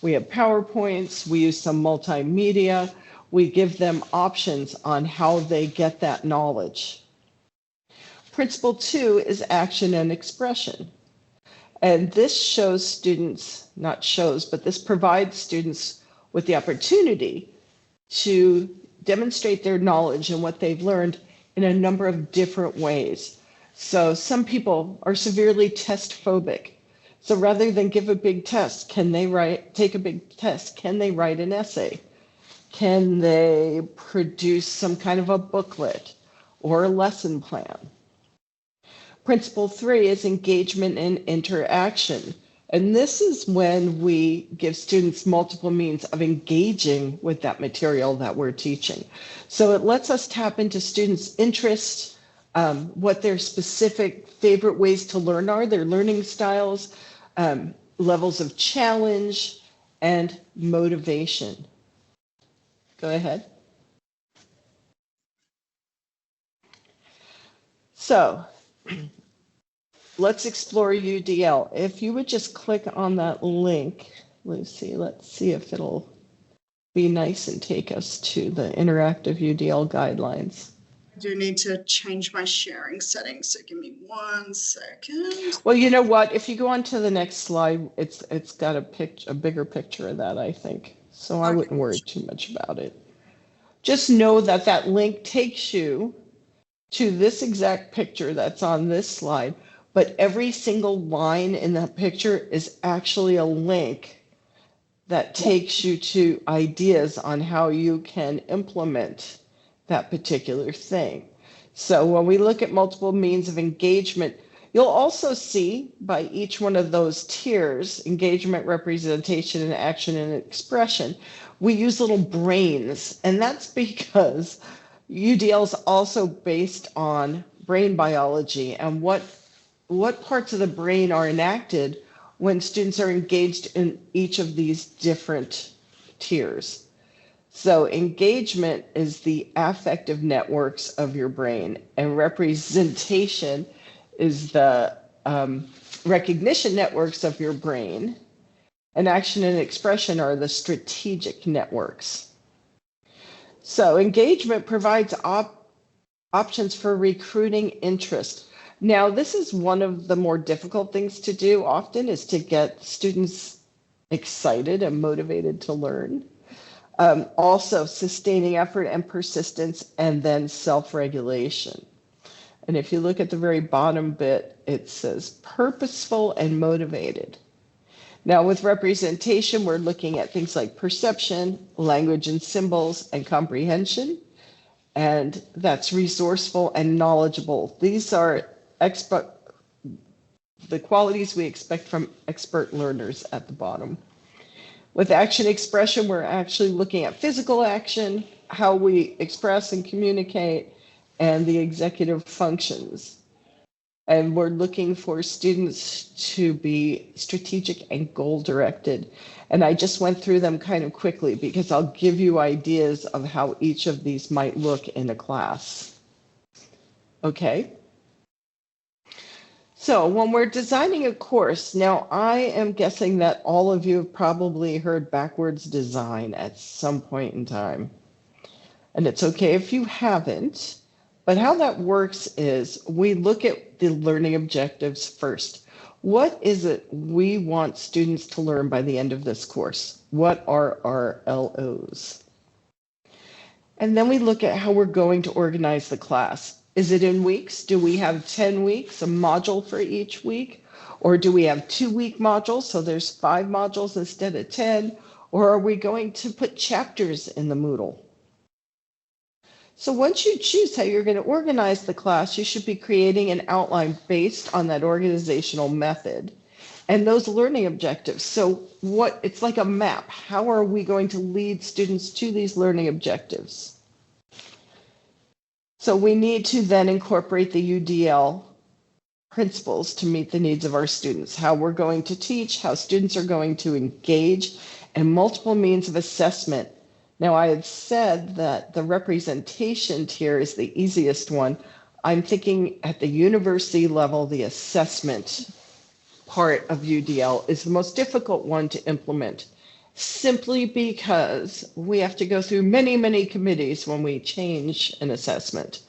We have PowerPoints, we use some multimedia, we give them options on how they get that knowledge. Principle 2 is action and expression. And this shows students, not shows, but this provides students with the opportunity to demonstrate their knowledge and what they've learned in a number of different ways. So some people are severely test phobic. So rather than give a big test, take a big test? Can they write an essay? Can they produce some kind of a booklet or a lesson plan? Principle 3 is engagement and interaction. And this is when we give students multiple means of engaging with that material that we're teaching. So it lets us tap into students' interests, what their specific favorite ways to learn are, their learning styles, levels of challenge, and motivation. Go ahead. So let's explore UDL. If you would just click on that link, let's see if it'll be nice and take us to the interactive UDL guidelines. I do need to change my sharing settings, so give me 1 second. Well, you know what? If you go on to the next slide, it's got a bigger picture of that, I think. So I wouldn't worry too much about it. Just know that that link takes you to this exact picture that's on this slide, but every single line in that picture is actually a link that takes you to ideas on how you can implement that particular thing. So when we look at multiple means of engagement, you'll also see by each one of those tiers, engagement, representation, and action and expression, we use little brains. And that's because UDL is also based on brain biology and what parts of the brain are enacted when students are engaged in each of these different tiers. So engagement is the affective networks of your brain, and representation is the recognition networks of your brain, and action and expression are the strategic networks. So engagement provides options for recruiting interest. Now, this is one of the more difficult things to do often, is to get students excited and motivated to learn. Also, sustaining effort and persistence, and then self-regulation. And if you look at the very bottom bit, it says purposeful and motivated. Now, with representation, we're looking at things like perception, language and symbols, and comprehension. And that's resourceful and knowledgeable. These are the qualities we expect from expert learners at the bottom. With action expression, we're actually looking at physical action, how we express and communicate, and the executive functions. And we're looking for students to be strategic and goal-directed. And I just went through them kind of quickly because I'll give you ideas of how each of these might look in a class. Okay? So when we're designing a course, now I am guessing that all of you have probably heard backwards design at some point in time. And it's okay if you haven't, but how that works is we look at the learning objectives first. What is it we want students to learn by the end of this course? What are our LOs? And then we look at how we're going to organize the class. Is it in weeks? Do we have 10 weeks, a module for each week? Or do we have 2-week modules, so there's 5 modules instead of 10? Or are we going to put chapters in the Moodle? So once you choose how you're going to organize the class, you should be creating an outline based on that organizational method. and those learning objectives. So it's like a map. How are we going to lead students to these learning objectives? So we need to then incorporate the UDL principles to meet the needs of our students, how we're going to teach, how students are going to engage, and multiple means of assessment. Now, I had said that the representation tier is the easiest one. I'm thinking at the university level, the assessment part of UDL is the most difficult one to implement, simply because we have to go through many, many committees when we change an assessment.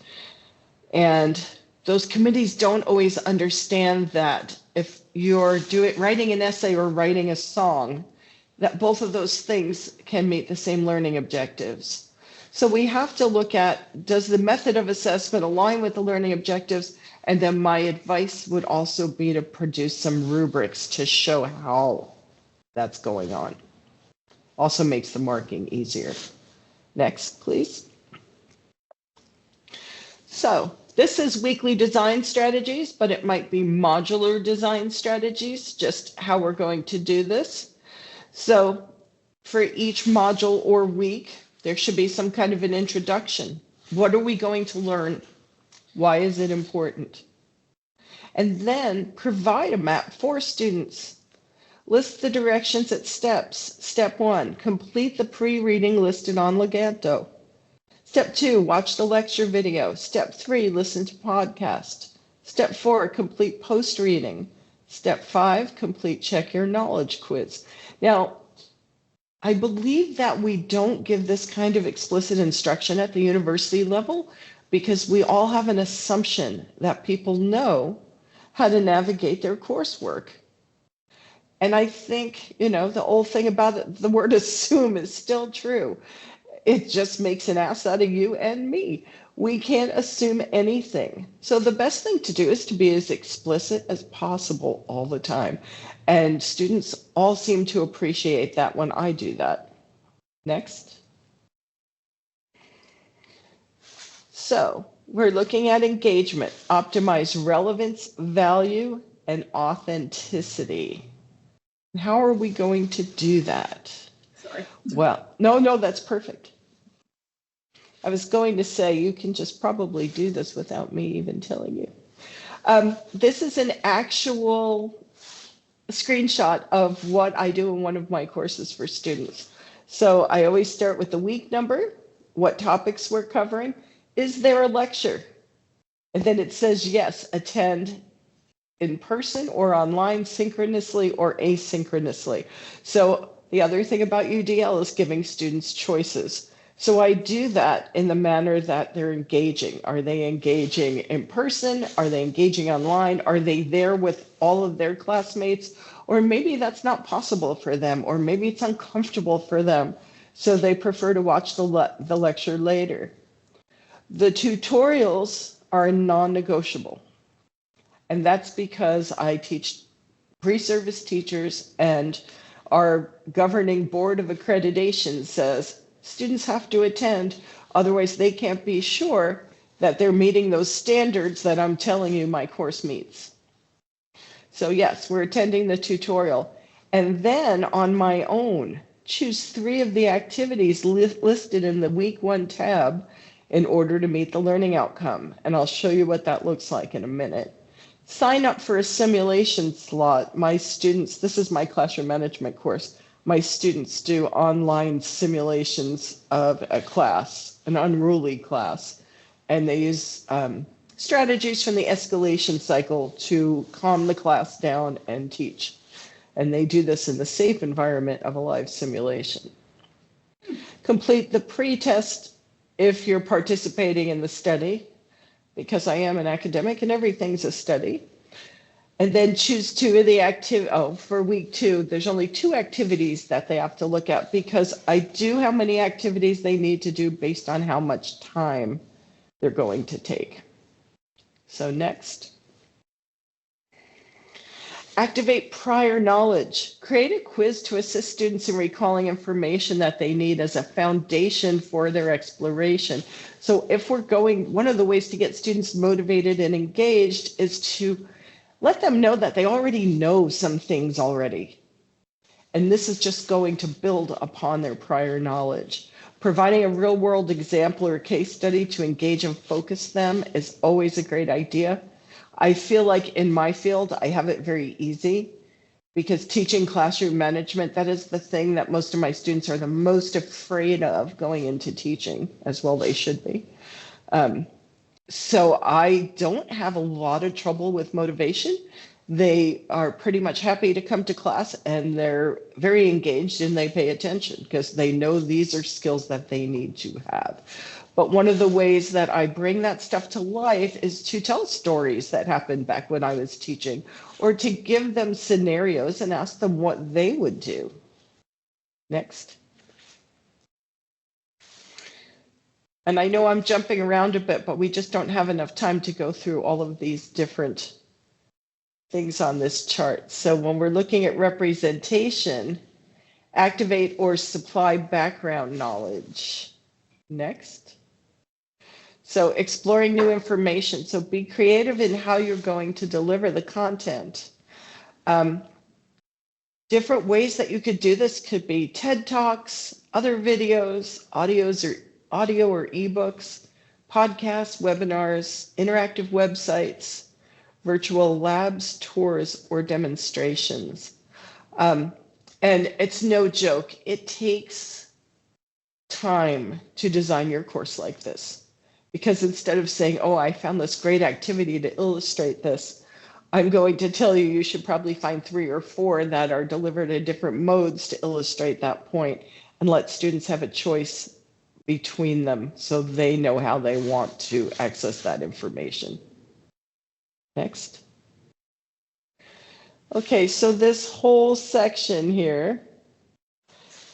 And those committees don't always understand that if you're writing an essay or writing a song, that both of those things can meet the same learning objectives. So we have to look at, does the method of assessment align with the learning objectives? And then my advice would also be to produce some rubrics to show how that's going on. Also makes the marking easier. Next, please. So this is weekly design strategies, but it might be modular design strategies, just how we're going to do this. So for each module or week, there should be some kind of an introduction. What are we going to learn? Why is it important? And then provide a map for students. List the directions at steps. Step 1, complete the pre-reading listed on Leganto. Step 2, watch the lecture video. Step 3, listen to podcast. Step 4, complete post-reading. Step 5, complete check your knowledge quiz. Now, I believe that we don't give this kind of explicit instruction at the university level because we all have an assumption that people know how to navigate their coursework. And I think, the old thing about it, the word assume is still true. It just makes an ass out of you and me. We can't assume anything. So the best thing to do is to be as explicit as possible all the time. And students all seem to appreciate that when I do that. Next. So we're looking at engagement, optimize relevance, value, and authenticity. How are we going to do that? Sorry. Well, no, that's perfect. I was going to say you can just probably do this without me even telling you. This is an actual screenshot of what I do in one of my courses for students. So I always start with the week number, what topics we're covering. Is there a lecture? And then it says, yes, attend in person or online, synchronously or asynchronously. So the other thing about UDL is giving students choices. So I do that in the manner that they're engaging. Are they engaging in person? Are they engaging online? Are they there with all of their classmates? Or maybe that's not possible for them, or maybe it's uncomfortable for them, so they prefer to watch the lecture later. The tutorials are non-negotiable. And that's because I teach pre-service teachers, and our governing board of accreditation says students have to attend, otherwise they can't be sure that they're meeting those standards that I'm telling you my course meets. So yes, we're attending the tutorial. And then on my own, choose 3 of the activities listed in the week 1 tab in order to meet the learning outcome. And I'll show you what that looks like in a minute. Sign up for a simulation slot. My students, this is my classroom management course, my students do online simulations of a class, an unruly class, and they use strategies from the escalation cycle to calm the class down and teach. And they do this in the safe environment of a live simulation. Complete the pre-test if you're participating in the study, because I am an academic and everything's a study. And then choose 2 of the for week 2, there's only 2 activities that they have to look at, because I do how many activities they need to do based on how much time they're going to take. So next. Activate prior knowledge. Create a quiz to assist students in recalling information that they need as a foundation for their exploration. So if we're going, one of the ways to get students motivated and engaged is to let them know that they already know some things already. And this is just going to build upon their prior knowledge. Providing a real world example or case study to engage and focus them is always a great idea. I feel like in my field, I have it very easy because teaching classroom management, that is the thing that most of my students are the most afraid of going into teaching, as well they should be. So I don't have a lot of trouble with motivation. They are pretty much happy to come to class and they're very engaged and they pay attention because they know these are skills that they need to have. But one of the ways that I bring that stuff to life is to tell stories that happened back when I was teaching, or to give them scenarios and ask them what they would do. Next. And I know I'm jumping around a bit, but we just don't have enough time to go through all of these different things on this chart. So when we're looking at representation, activate or supply background knowledge. Next. So exploring new information. So be creative in how you're going to deliver the content. Different ways that you could do this could be TED Talks, other videos, audio or ebooks, podcasts, webinars, interactive websites, virtual labs, tours, or demonstrations. And it's no joke. It takes time to design your course like this. Because instead of saying, oh, I found this great activity to illustrate this, I'm going to tell you you should probably find 3 or 4 that are delivered in different modes to illustrate that point, and let students have a choice between them so they know how they want to access that information. Next. Okay, so this whole section here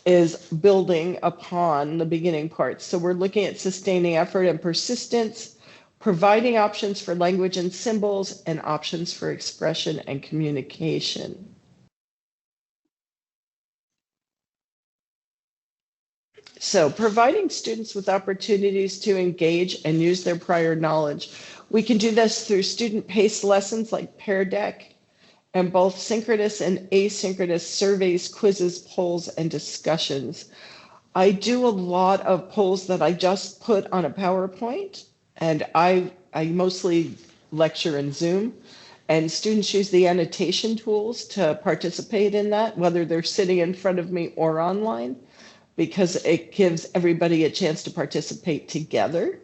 is building upon the beginning part. So we're looking at sustaining effort and persistence, providing options for language and symbols, and options for expression and communication. So providing students with opportunities to engage and use their prior knowledge. We can do this through student-paced lessons like Pear Deck, and both synchronous and asynchronous surveys, quizzes, polls, and discussions. I do a lot of polls that I just put on a PowerPoint, and I mostly lecture in Zoom, and students use the annotation tools to participate in that, whether they're sitting in front of me or online, because it gives everybody a chance to participate together.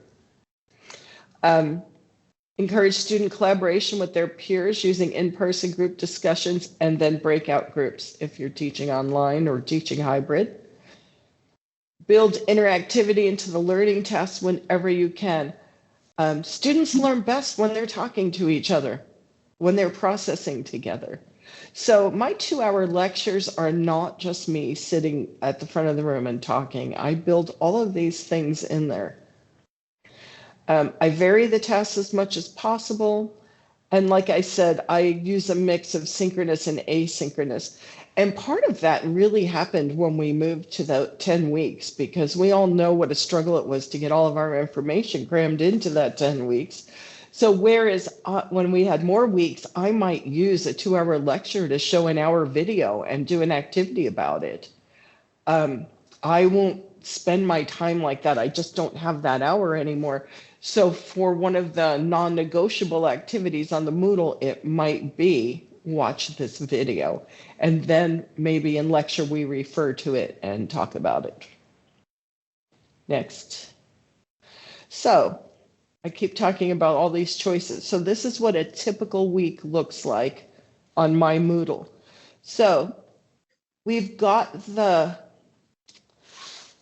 Encourage student collaboration with their peers using in-person group discussions and then breakout groups if you're teaching online or teaching hybrid. Build interactivity into the learning tasks whenever you can. Students learn best when they're talking to each other, when they're processing together. So my 2-hour lectures are not just me sitting at the front of the room and talking. I build all of these things in there. I vary the tasks as much as possible. And like I said, I use a mix of synchronous and asynchronous. And part of that really happened when we moved to the 10 weeks, because we all know what a struggle it was to get all of our information crammed into that 10 weeks. So whereas when we had more weeks, I might use a 2-hour lecture to show an hour video and do an activity about it. I won't spend my time like that. I just don't have that hour anymore. So for one of the non-negotiable activities on the Moodle, it might be watch this video. And then maybe in lecture, we refer to it and talk about it. Next. So I keep talking about all these choices. So this is what a typical week looks like on my Moodle. So we've got the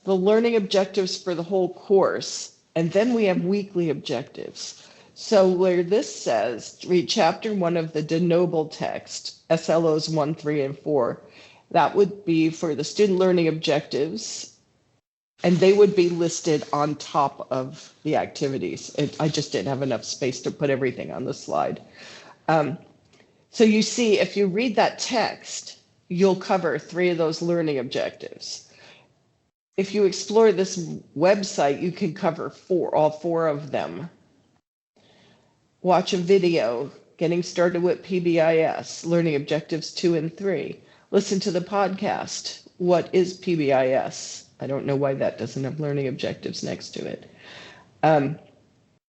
learning objectives for the whole course, and then we have weekly objectives. So where this says, read chapter 1 of the De Noble text, SLOs 1, 3, and 4, that would be for the student learning objectives, and they would be listed on top of the activities. I just didn't have enough space to put everything on the slide. So you see, if you read that text, you'll cover 3 of those learning objectives. If you explore this website, you can cover all 4 of them. Watch a video, getting started with PBIS, learning objectives 2 and 3. Listen to the podcast. What is PBIS? I don't know why that doesn't have learning objectives next to it.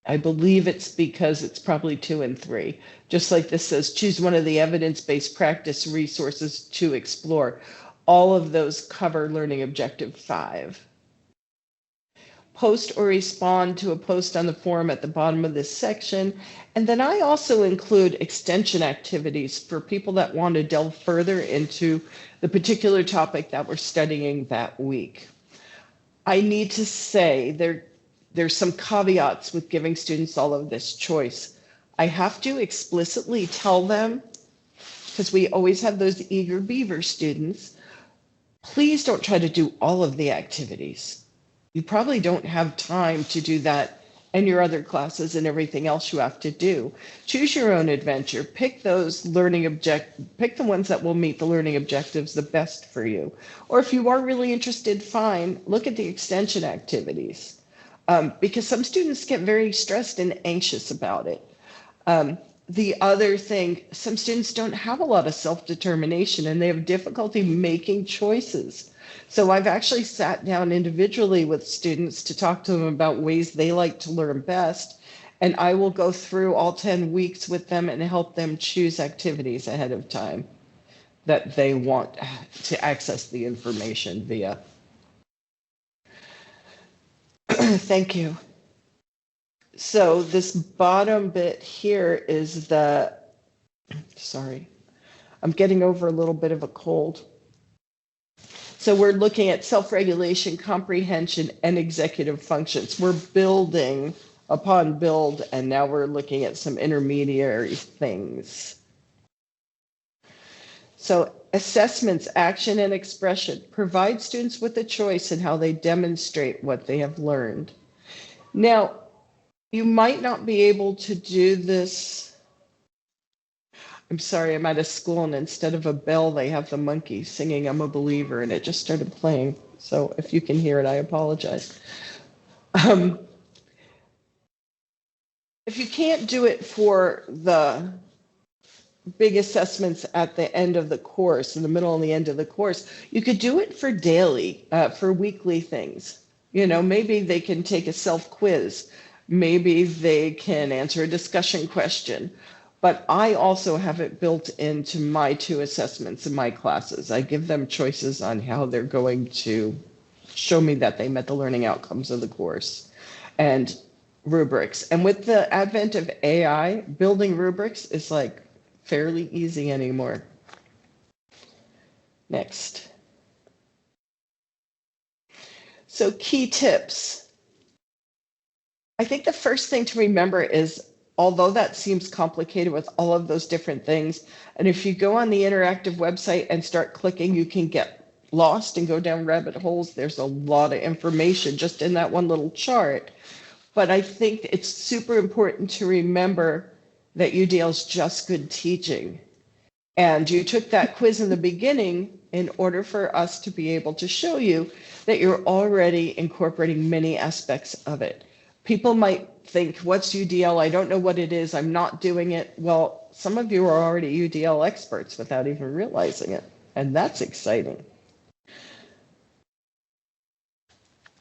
I believe it's because it's probably 2 and 3. Just like this says, choose one of the evidence-based practice resources to explore. All of those cover learning objective 5. Post or respond to a post on the forum at the bottom of this section. And then I also include extension activities for people that want to delve further into the particular topic that we're studying that week. I need to say there's some caveats with giving students all of this choice. I have to explicitly tell them, because we always have those eager beaver students, please don't try to do all of the activities. You probably don't have time to do that and your other classes and everything else you have to do. Choose your own adventure. Pick those pick the ones that will meet the learning objectives the best for you. Or if you are really interested, fine, look at the extension activities. Because some students get very stressed and anxious about it. The other thing, some students don't have a lot of self-determination and they have difficulty making choices. So I've actually sat down individually with students to talk to them about ways they like to learn best. And I will go through all 10 weeks with them and help them choose activities ahead of time that they want to access the information via. Thank you. So this bottom bit here is sorry, I'm getting over a little bit of a cold. So we're looking at self-regulation, comprehension, and executive functions. We're building upon build, and now we're looking at some intermediary things. So assessments, action, and expression provide students with a choice in how they demonstrate what they have learned. Now, you might not be able to do this. I'm sorry, I'm at a school and instead of a bell, they have the monkey singing I'm a Believer, and it just started playing. So if you can hear it, I apologize. If you can't do it for the big assessments at the end of the course, in the middle and the end of the course, you could do it for daily, for weekly things. You know, maybe they can take a self-quiz. Maybe they can answer a discussion question. But I also have it built into my 2 assessments in my classes. I give them choices on how they're going to show me that they met the learning outcomes of the course and rubrics. And with the advent of AI, building rubrics is like fairly easy anymore. Next. So key tips. I think the first thing to remember is, although that seems complicated with all of those different things, and if you go on the interactive website and start clicking, you can get lost and go down rabbit holes. There's a lot of information just in that one little chart. But I think it's super important to remember that UDL is just good teaching. And you took that quiz in the beginning in order for us to be able to show you that you're already incorporating many aspects of it. People might think, what's UDL? I don't know what it is. I'm not doing it. Well, some of you are already UDL experts without even realizing it. And that's exciting.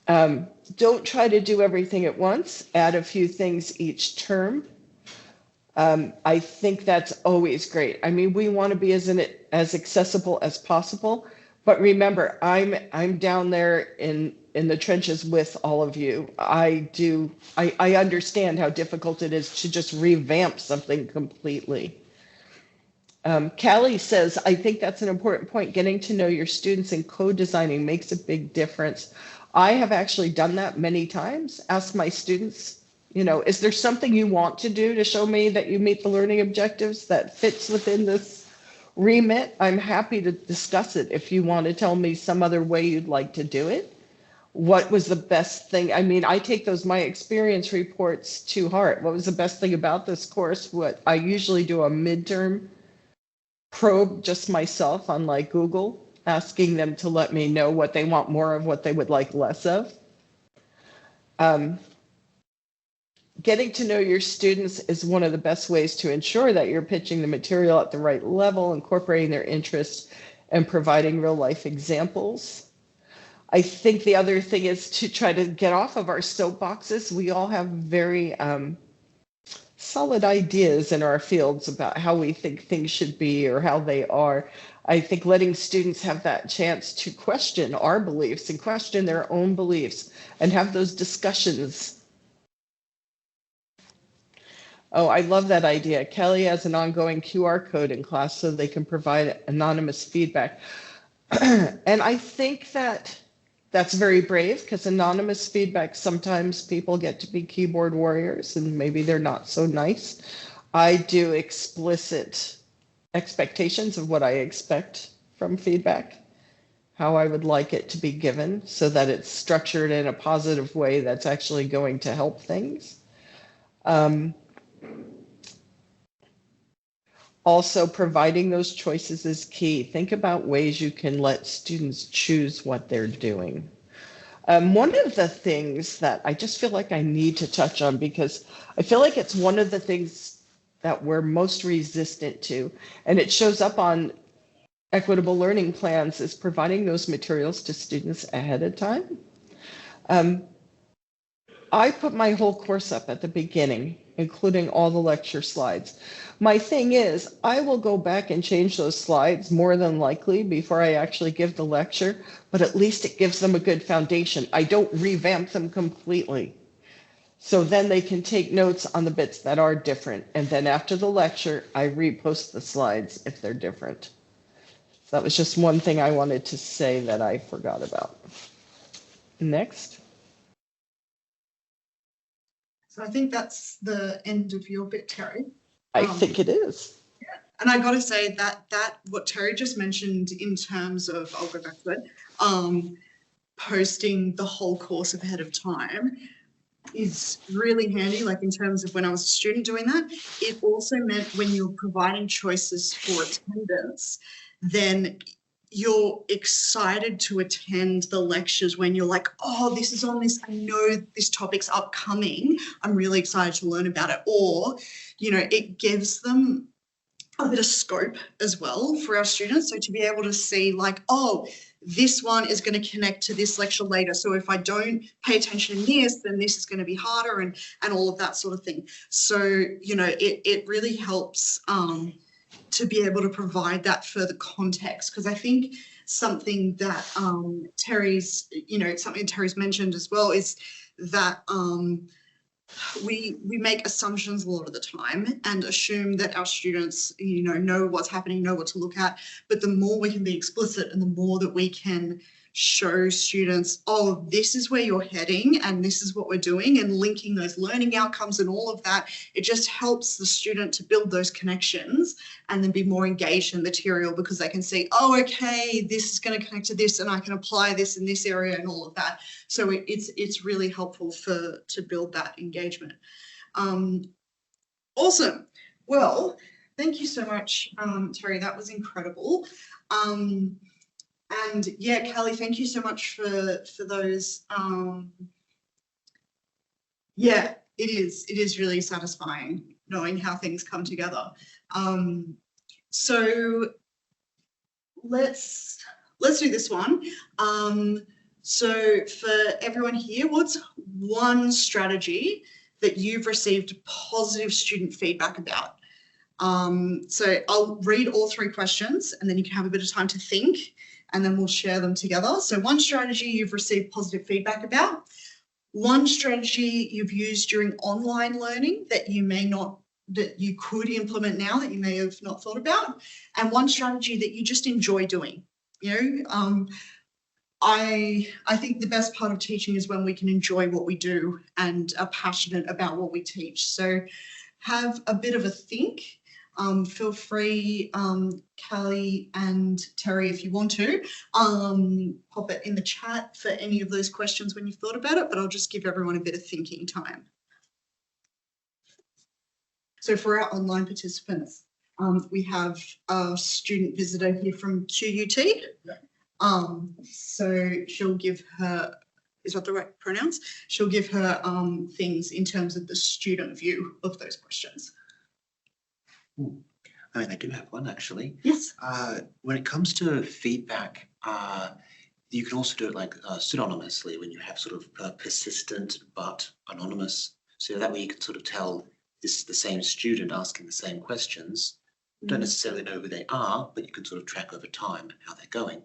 Don't try to do everything at once. Add a few things each term. I think that's always great. I mean, we want to be as accessible as possible. But remember, I'm down there in the trenches with all of you. I understand how difficult it is to just revamp something completely. Callie says, I think that's an important point. Getting to know your students and co-designing makes a big difference. I have actually done that many times. Asked my students, you know, is there something you want to do to show me that you meet the learning objectives that fits within this remit? I'm happy to discuss it if you want to tell me some other way you'd like to do it. What was the best thing? I mean, I take those my experience reports to heart. What was the best thing about this course? What I usually do a midterm probe just myself on like Google, asking them to let me know what they want more of, what they would like less of. getting to know your students is one of the best ways to ensure that you're pitching the material at the right level, incorporating their interests, and providing real life examples. I think the other thing is to try to get off of our soapboxes. We all have very solid ideas in our fields about how we think things should be or how they are. I think letting students have that chance to question our beliefs and question their own beliefs and have those discussions. Oh, I love that idea. Kelly has an ongoing QR code in class so they can provide anonymous feedback. And I think that that's very brave because anonymous feedback, sometimes people get to be keyboard warriors and maybe they're not so nice. I do explicit expectations of what I expect from feedback, how I would like it to be given so that it's structured in a positive way that's actually going to help things. Also, providing those choices is key. Think about ways you can let students choose what they're doing. One of the things that I just feel like I need to touch on, because I feel like it's one of the things that we're most resistant to, and it shows up on equitable learning plans, is providing those materials to students ahead of time. I put my whole course up at the beginning, including all the lecture slides. My thing is, I will go back and change those slides more than likely before I actually give the lecture, but at least it gives them a good foundation. I don't revamp them completely. So then they can take notes on the bits that are different. And then after the lecture, I repost the slides if they're different. So that was just one thing I wanted to say that I forgot about. Next. So I think that's the end of your bit, Terry. I think it is. Yeah. And I got to say that what Terry just mentioned in terms of, I'll go back to it, posting the whole course ahead of time is really handy, like in terms of when I was a student doing that. It also meant when you're providing choices for attendance, then you're excited to attend the lectures when you're like, oh, this is on this, I know this topic's upcoming, I'm really excited to learn about it. Or, you know, it gives them a bit of scope as well for our students. So to be able to see like, oh, this one is going to connect to this lecture later. So if I don't pay attention in this, then this is going to be harder and all of that sort of thing. So, you know, it really helps to be able to provide that further context, because I think something that Terry's mentioned as well is that we make assumptions a lot of the time and assume that our students, you know what's happening, know what to look at. But the more we can be explicit and the more that we can show students, oh, this is where you're heading and this is what we're doing, and linking those learning outcomes and all of that, it just helps the student to build those connections and then be more engaged in the material, because they can see, oh, okay, this is going to connect to this and I can apply this in this area and all of that. So it's really helpful to build that engagement. Awesome. Well, thank you so much, Terry. That was incredible. And yeah, Kelly, thank you so much for those. Yeah, it is really satisfying knowing how things come together. So let's do this one. So for everyone here, what's one strategy that you've received positive student feedback about? So I'll read all three questions and then you can have a bit of time to think, and then we'll share them together. So one strategy you've received positive feedback about, one strategy you've used during online learning that you could implement now that you may have not thought about, and one strategy that you just enjoy doing. You know, I think the best part of teaching is when we can enjoy what we do and are passionate about what we teach. So have a bit of a think. Feel free, Kelly and Terry, if you want to, pop it in the chat for any of those questions when you've thought about it, but I'll just give everyone a bit of thinking time. So for our online participants, we have a student visitor here from QUT. So she'll give her is that the right pronouns? She'll give her things in terms of the student view of those questions. I mean, I do have one actually. Yes. When it comes to feedback, you can also do it like pseudonymously when you have sort of persistent but anonymous. So that way you can sort of tell this is the same student asking the same questions. Don't necessarily know who they are, but you can sort of track over time how they're going.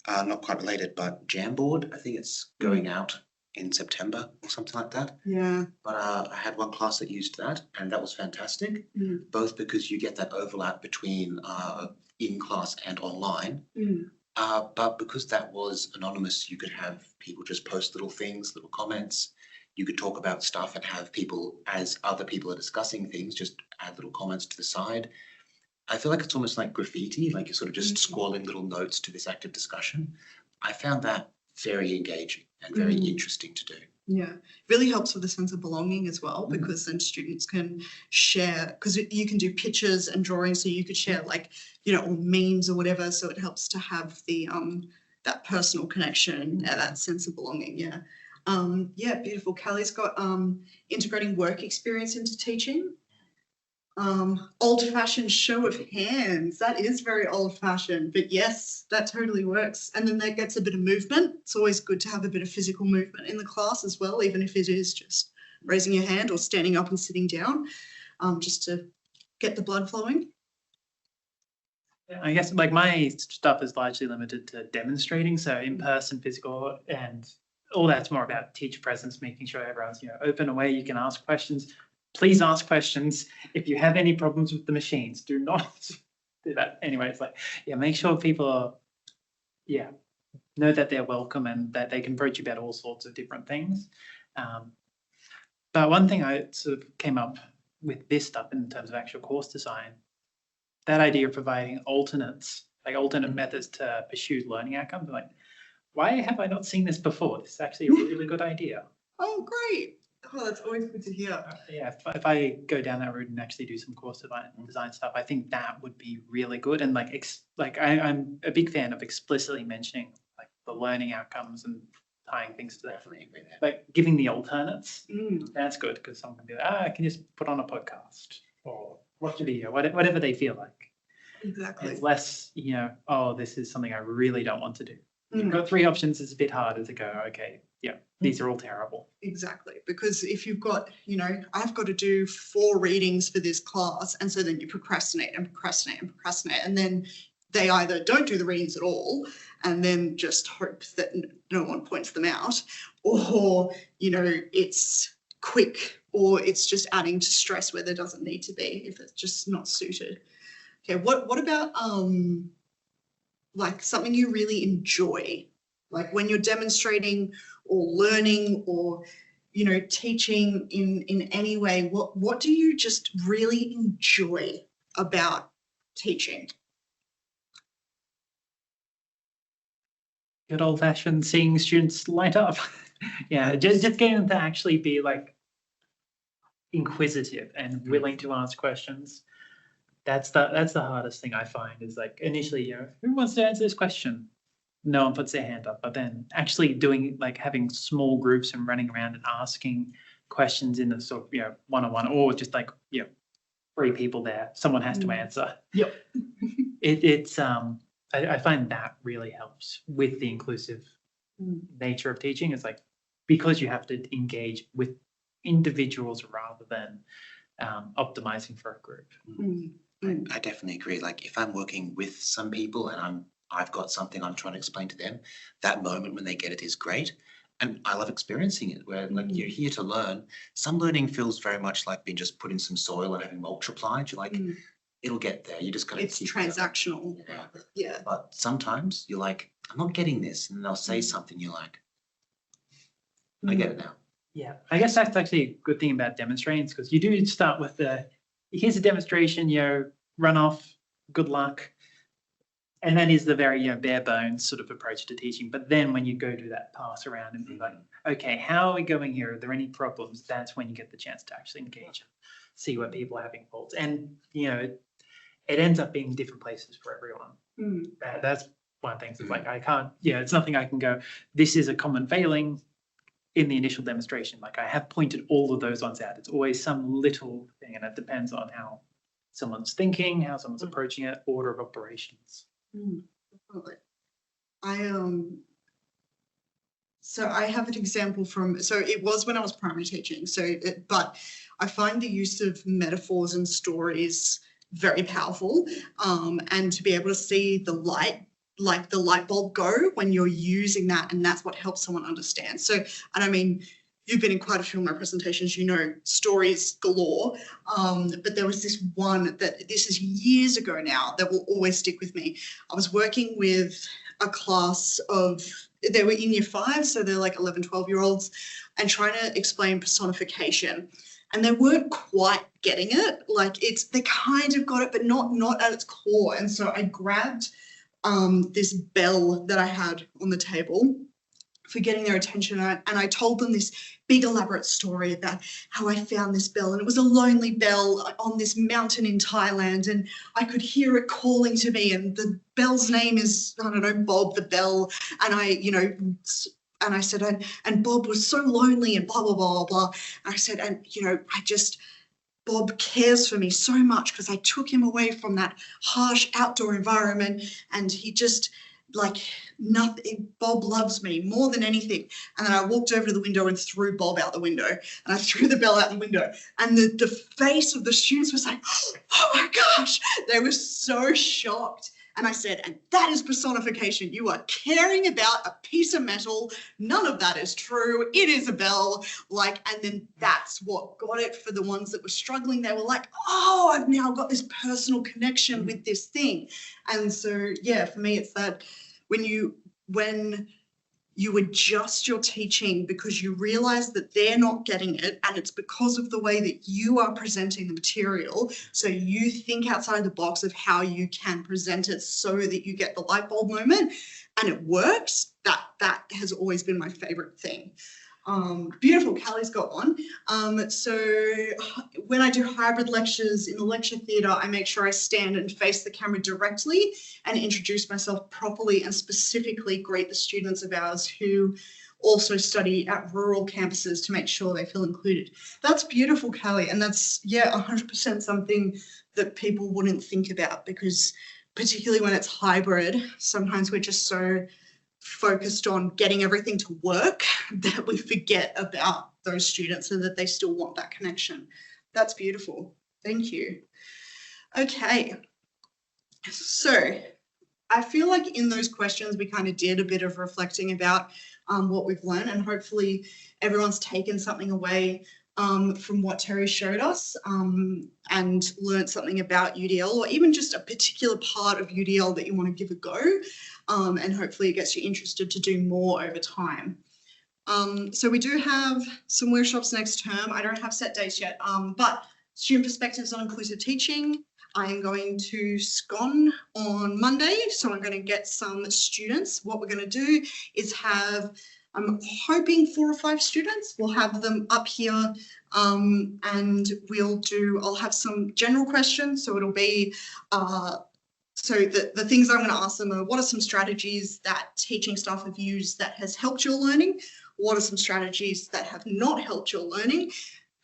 Not quite related, but Jamboard, I think it's going out in September or something like that. Yeah. But I had one class that used that, and that was fantastic, both because you get that overlap between in-class and online, but because that was anonymous, you could have people just post little things, little comments. You could talk about stuff and have people, as other people are discussing things, just add little comments to the side. I feel like it's almost like graffiti, like you're sort of just scrawling little notes to this active discussion. I found that very engaging and very interesting to do. Yeah, really helps with a sense of belonging as well, because then students can share, because you can do pictures and drawings, so you could share like, or memes or whatever. So it helps to have the that personal connection and that sense of belonging. Yeah. Yeah, beautiful. Callie's got integrating work experience into teaching. Old-fashioned show of hands. That is very old-fashioned, but yes, that totally works. And then that gets a bit of movement. It's always good to have a bit of physical movement in the class as well, even if it is just raising your hand or standing up and sitting down, just to get the blood flowing. I guess like my stuff is largely limited to demonstrating, so in-person, physical, and all that's more about teacher presence, making sure everyone's open, aware, you can ask questions. Please ask questions. If you have any problems with the machines, do not do that. Anyway, it's like, make sure people are, know that they're welcome and that they can approach you about all sorts of different things. But one thing I sort of came up with this stuff in terms of actual course design, that idea of providing alternate methods to pursue learning outcomes. Like, why have I not seen this before? This is actually a really good idea. Oh, great. Oh, that's always good to hear. If I go down that route and actually do some course design stuff, I think that would be really good. And I'm a big fan of explicitly mentioning like the learning outcomes and tying things to that. Definitely agree there. Like giving the alternates. That's good because someone can be like, I can just put on a podcast or watch a video, whatever they feel like. Exactly. It's less, this is something I really don't want to do. You've got 3 options. It's a bit harder to go, okay, these are all terrible. Exactly. Because if you've got, I've got to do 4 readings for this class. And so then you procrastinate and procrastinate and procrastinate. And then they either don't do the readings at all and then just hope that no one points them out, or, it's quick, or it's just adding to stress where there doesn't need to be if it's just not suited. Okay, what about like something you really enjoy, like when you're demonstrating or learning or teaching in any way? What do you just really enjoy about teaching? Good old fashioned seeing students light up. Just getting them to actually be like inquisitive and willing to ask questions. That's the hardest thing I find is like initially, who wants to answer this question? No one puts their hand up, but then actually doing like having small groups and running around and asking questions in the sort of, one-on-one, or just like, 3 people there, someone has to answer. Yep. I find that really helps with the inclusive nature of teaching. It's like, because you have to engage with individuals rather than optimizing for a group. I definitely agree. Like if I'm working with some people and I've got something I'm trying to explain to them, that moment when they get it is great. And I love experiencing it where like you're here to learn. Some learning feels very much like being just put in some soil and having mulch applied. You're like, it'll get there. You just got to It's transactional. Yeah. But sometimes you're like, I'm not getting this. And they'll say something, you're like, I get it now. Yeah, I guess that's actually a good thing about demonstrating, because you do start with here's a demonstration, run off, good luck. And that is the very bare bones sort of approach to teaching. But then when you go do that pass around and be like, okay, how are we going here? Are there any problems? That's when you get the chance to actually engage and see what people are having faults. And, it ends up being different places for everyone. That's one thing. It's like, I can't, it's nothing I can go, this is a common failing. in the initial demonstration. Like I have pointed all of those ones out. It's always some little thing, and it depends on how someone's thinking, how someone's approaching it, order of operations. Definitely. So I have an example from, so it was when I was primary teaching. But I find the use of metaphors and stories very powerful, and to be able to see the light, like the light bulb go when you're using that, and that's what helps someone understand. So, and I mean, you've been in quite a few of my presentations, you know, stories galore, but there was this one that, this is years ago now, that will always stick with me. I was working with a class of, they were in year 5, so they're like 11, 12-year-olds, and trying to explain personification. And they weren't quite getting it. Like they kind of got it, but not at its core. And so I grabbed this bell that I had on the table for getting their attention. And I told them this big elaborate story about how I found this bell, and it was a lonely bell on this mountain in Thailand, and I could hear it calling to me, and the bell's name is, I don't know, Bob the Bell. And I said, and Bob was so lonely and blah, blah, blah, blah. And I said, and, Bob cares for me so much because I took him away from that harsh outdoor environment, and he just, like, nothing, Bob loves me more than anything. And then I walked over to the window and threw Bob out the window, and I threw the bell out the window, and the face of the students was like, oh my gosh, they were so shocked. And I said, and that is personification. You are caring about a piece of metal. None of that is true. It is a bell. And then that's what got it for the ones that were struggling. They were like, oh, I've now got this personal connection with this thing. And so, yeah, for me, it's that when you adjust your teaching because you realize that they're not getting it, and it's because of the way that you are presenting the material. So you think outside the box of how you can present it so that you get the light bulb moment and it works. That has always been my favorite thing. Beautiful, Callie's got one. So when I do hybrid lectures in the lecture theatre, I make sure I stand and face the camera directly and introduce myself properly and specifically greet the students of ours who also study at rural campuses to make sure they feel included. That's beautiful, Callie, and that's, 100% something that people wouldn't think about, because particularly when it's hybrid, sometimes we're just so focused on getting everything to work that we forget about those students and that they still want that connection. That's beautiful. Thank you. Okay. So I feel like in those questions, we kind of did a bit of reflecting about what we've learned, and hopefully everyone's taken something away from what Terry showed us, and learned something about UDL, or even just a particular part of UDL that you want to give a go, and hopefully it gets you interested to do more over time. So we do have some workshops next term. I don't have set dates yet, but student perspectives on inclusive teaching. I am going to SCON on Monday, so I'm going to get some students. What we're going to do is have, I'm hoping 4 or 5 students. We'll have them up here, and I'll have some general questions. So it'll be, so the things I'm going to ask them are, what are some strategies that teaching staff have used that has helped your learning? What are some strategies that have not helped your learning?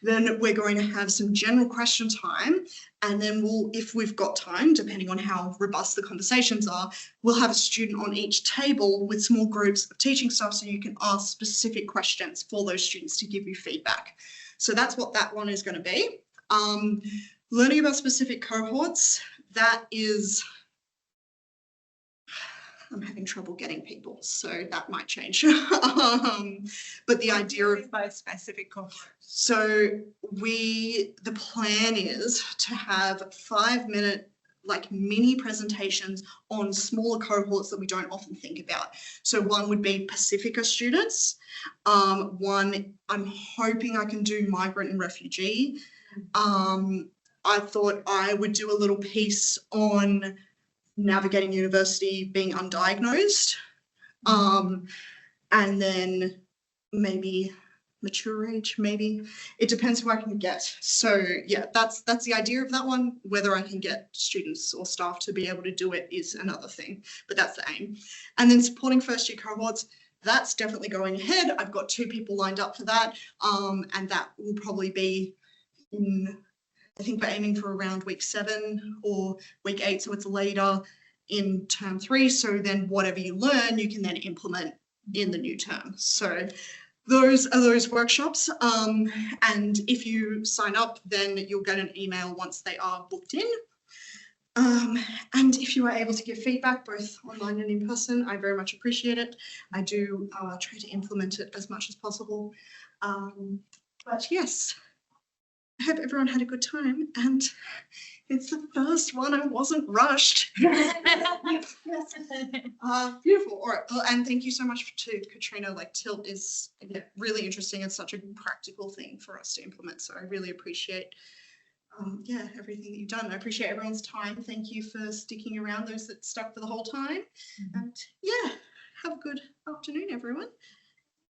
Then we're going to have some general question time, and then if we've got time, depending on how robust the conversations are, we'll have a student on each table with small groups of teaching staff, so you can ask specific questions for those students to give you feedback. So that's what that one is going to be. Learning about specific cohorts, that is, I'm having trouble getting people, so that might change. But the idea of by specific cohort. So the plan is to have 5-minute mini presentations on smaller cohorts that we don't often think about. So one would be Pacifica students. One, I'm hoping I can do migrant and refugee. I thought I would do a little piece on navigating university being undiagnosed, and then maybe mature age, maybe. It depends who I can get. So yeah, that's the idea of that one. Whether I can get students or staff to be able to do it is another thing, but that's the aim. And then supporting first year cohorts, that's definitely going ahead. I've got 2 people lined up for that, and that will probably be in, I think we're aiming for around week 7 or week 8, so it's later in term 3. So then whatever you learn, you can then implement in the new term. So those are those workshops. And if you sign up, then you'll get an email once they are booked in. And if you are able to give feedback, both online and in person, I very much appreciate it. I do try to implement it as much as possible. But yes, I hope everyone had a good time, and it's the first one. I wasn't rushed. Beautiful. All right. Well, and thank you so much to Katrina. Like, Tilt is really interesting. It's such a practical thing for us to implement. So I really appreciate everything that you've done. I appreciate everyone's time. Thank you for sticking around, those that stuck for the whole time. And yeah, have a good afternoon, everyone.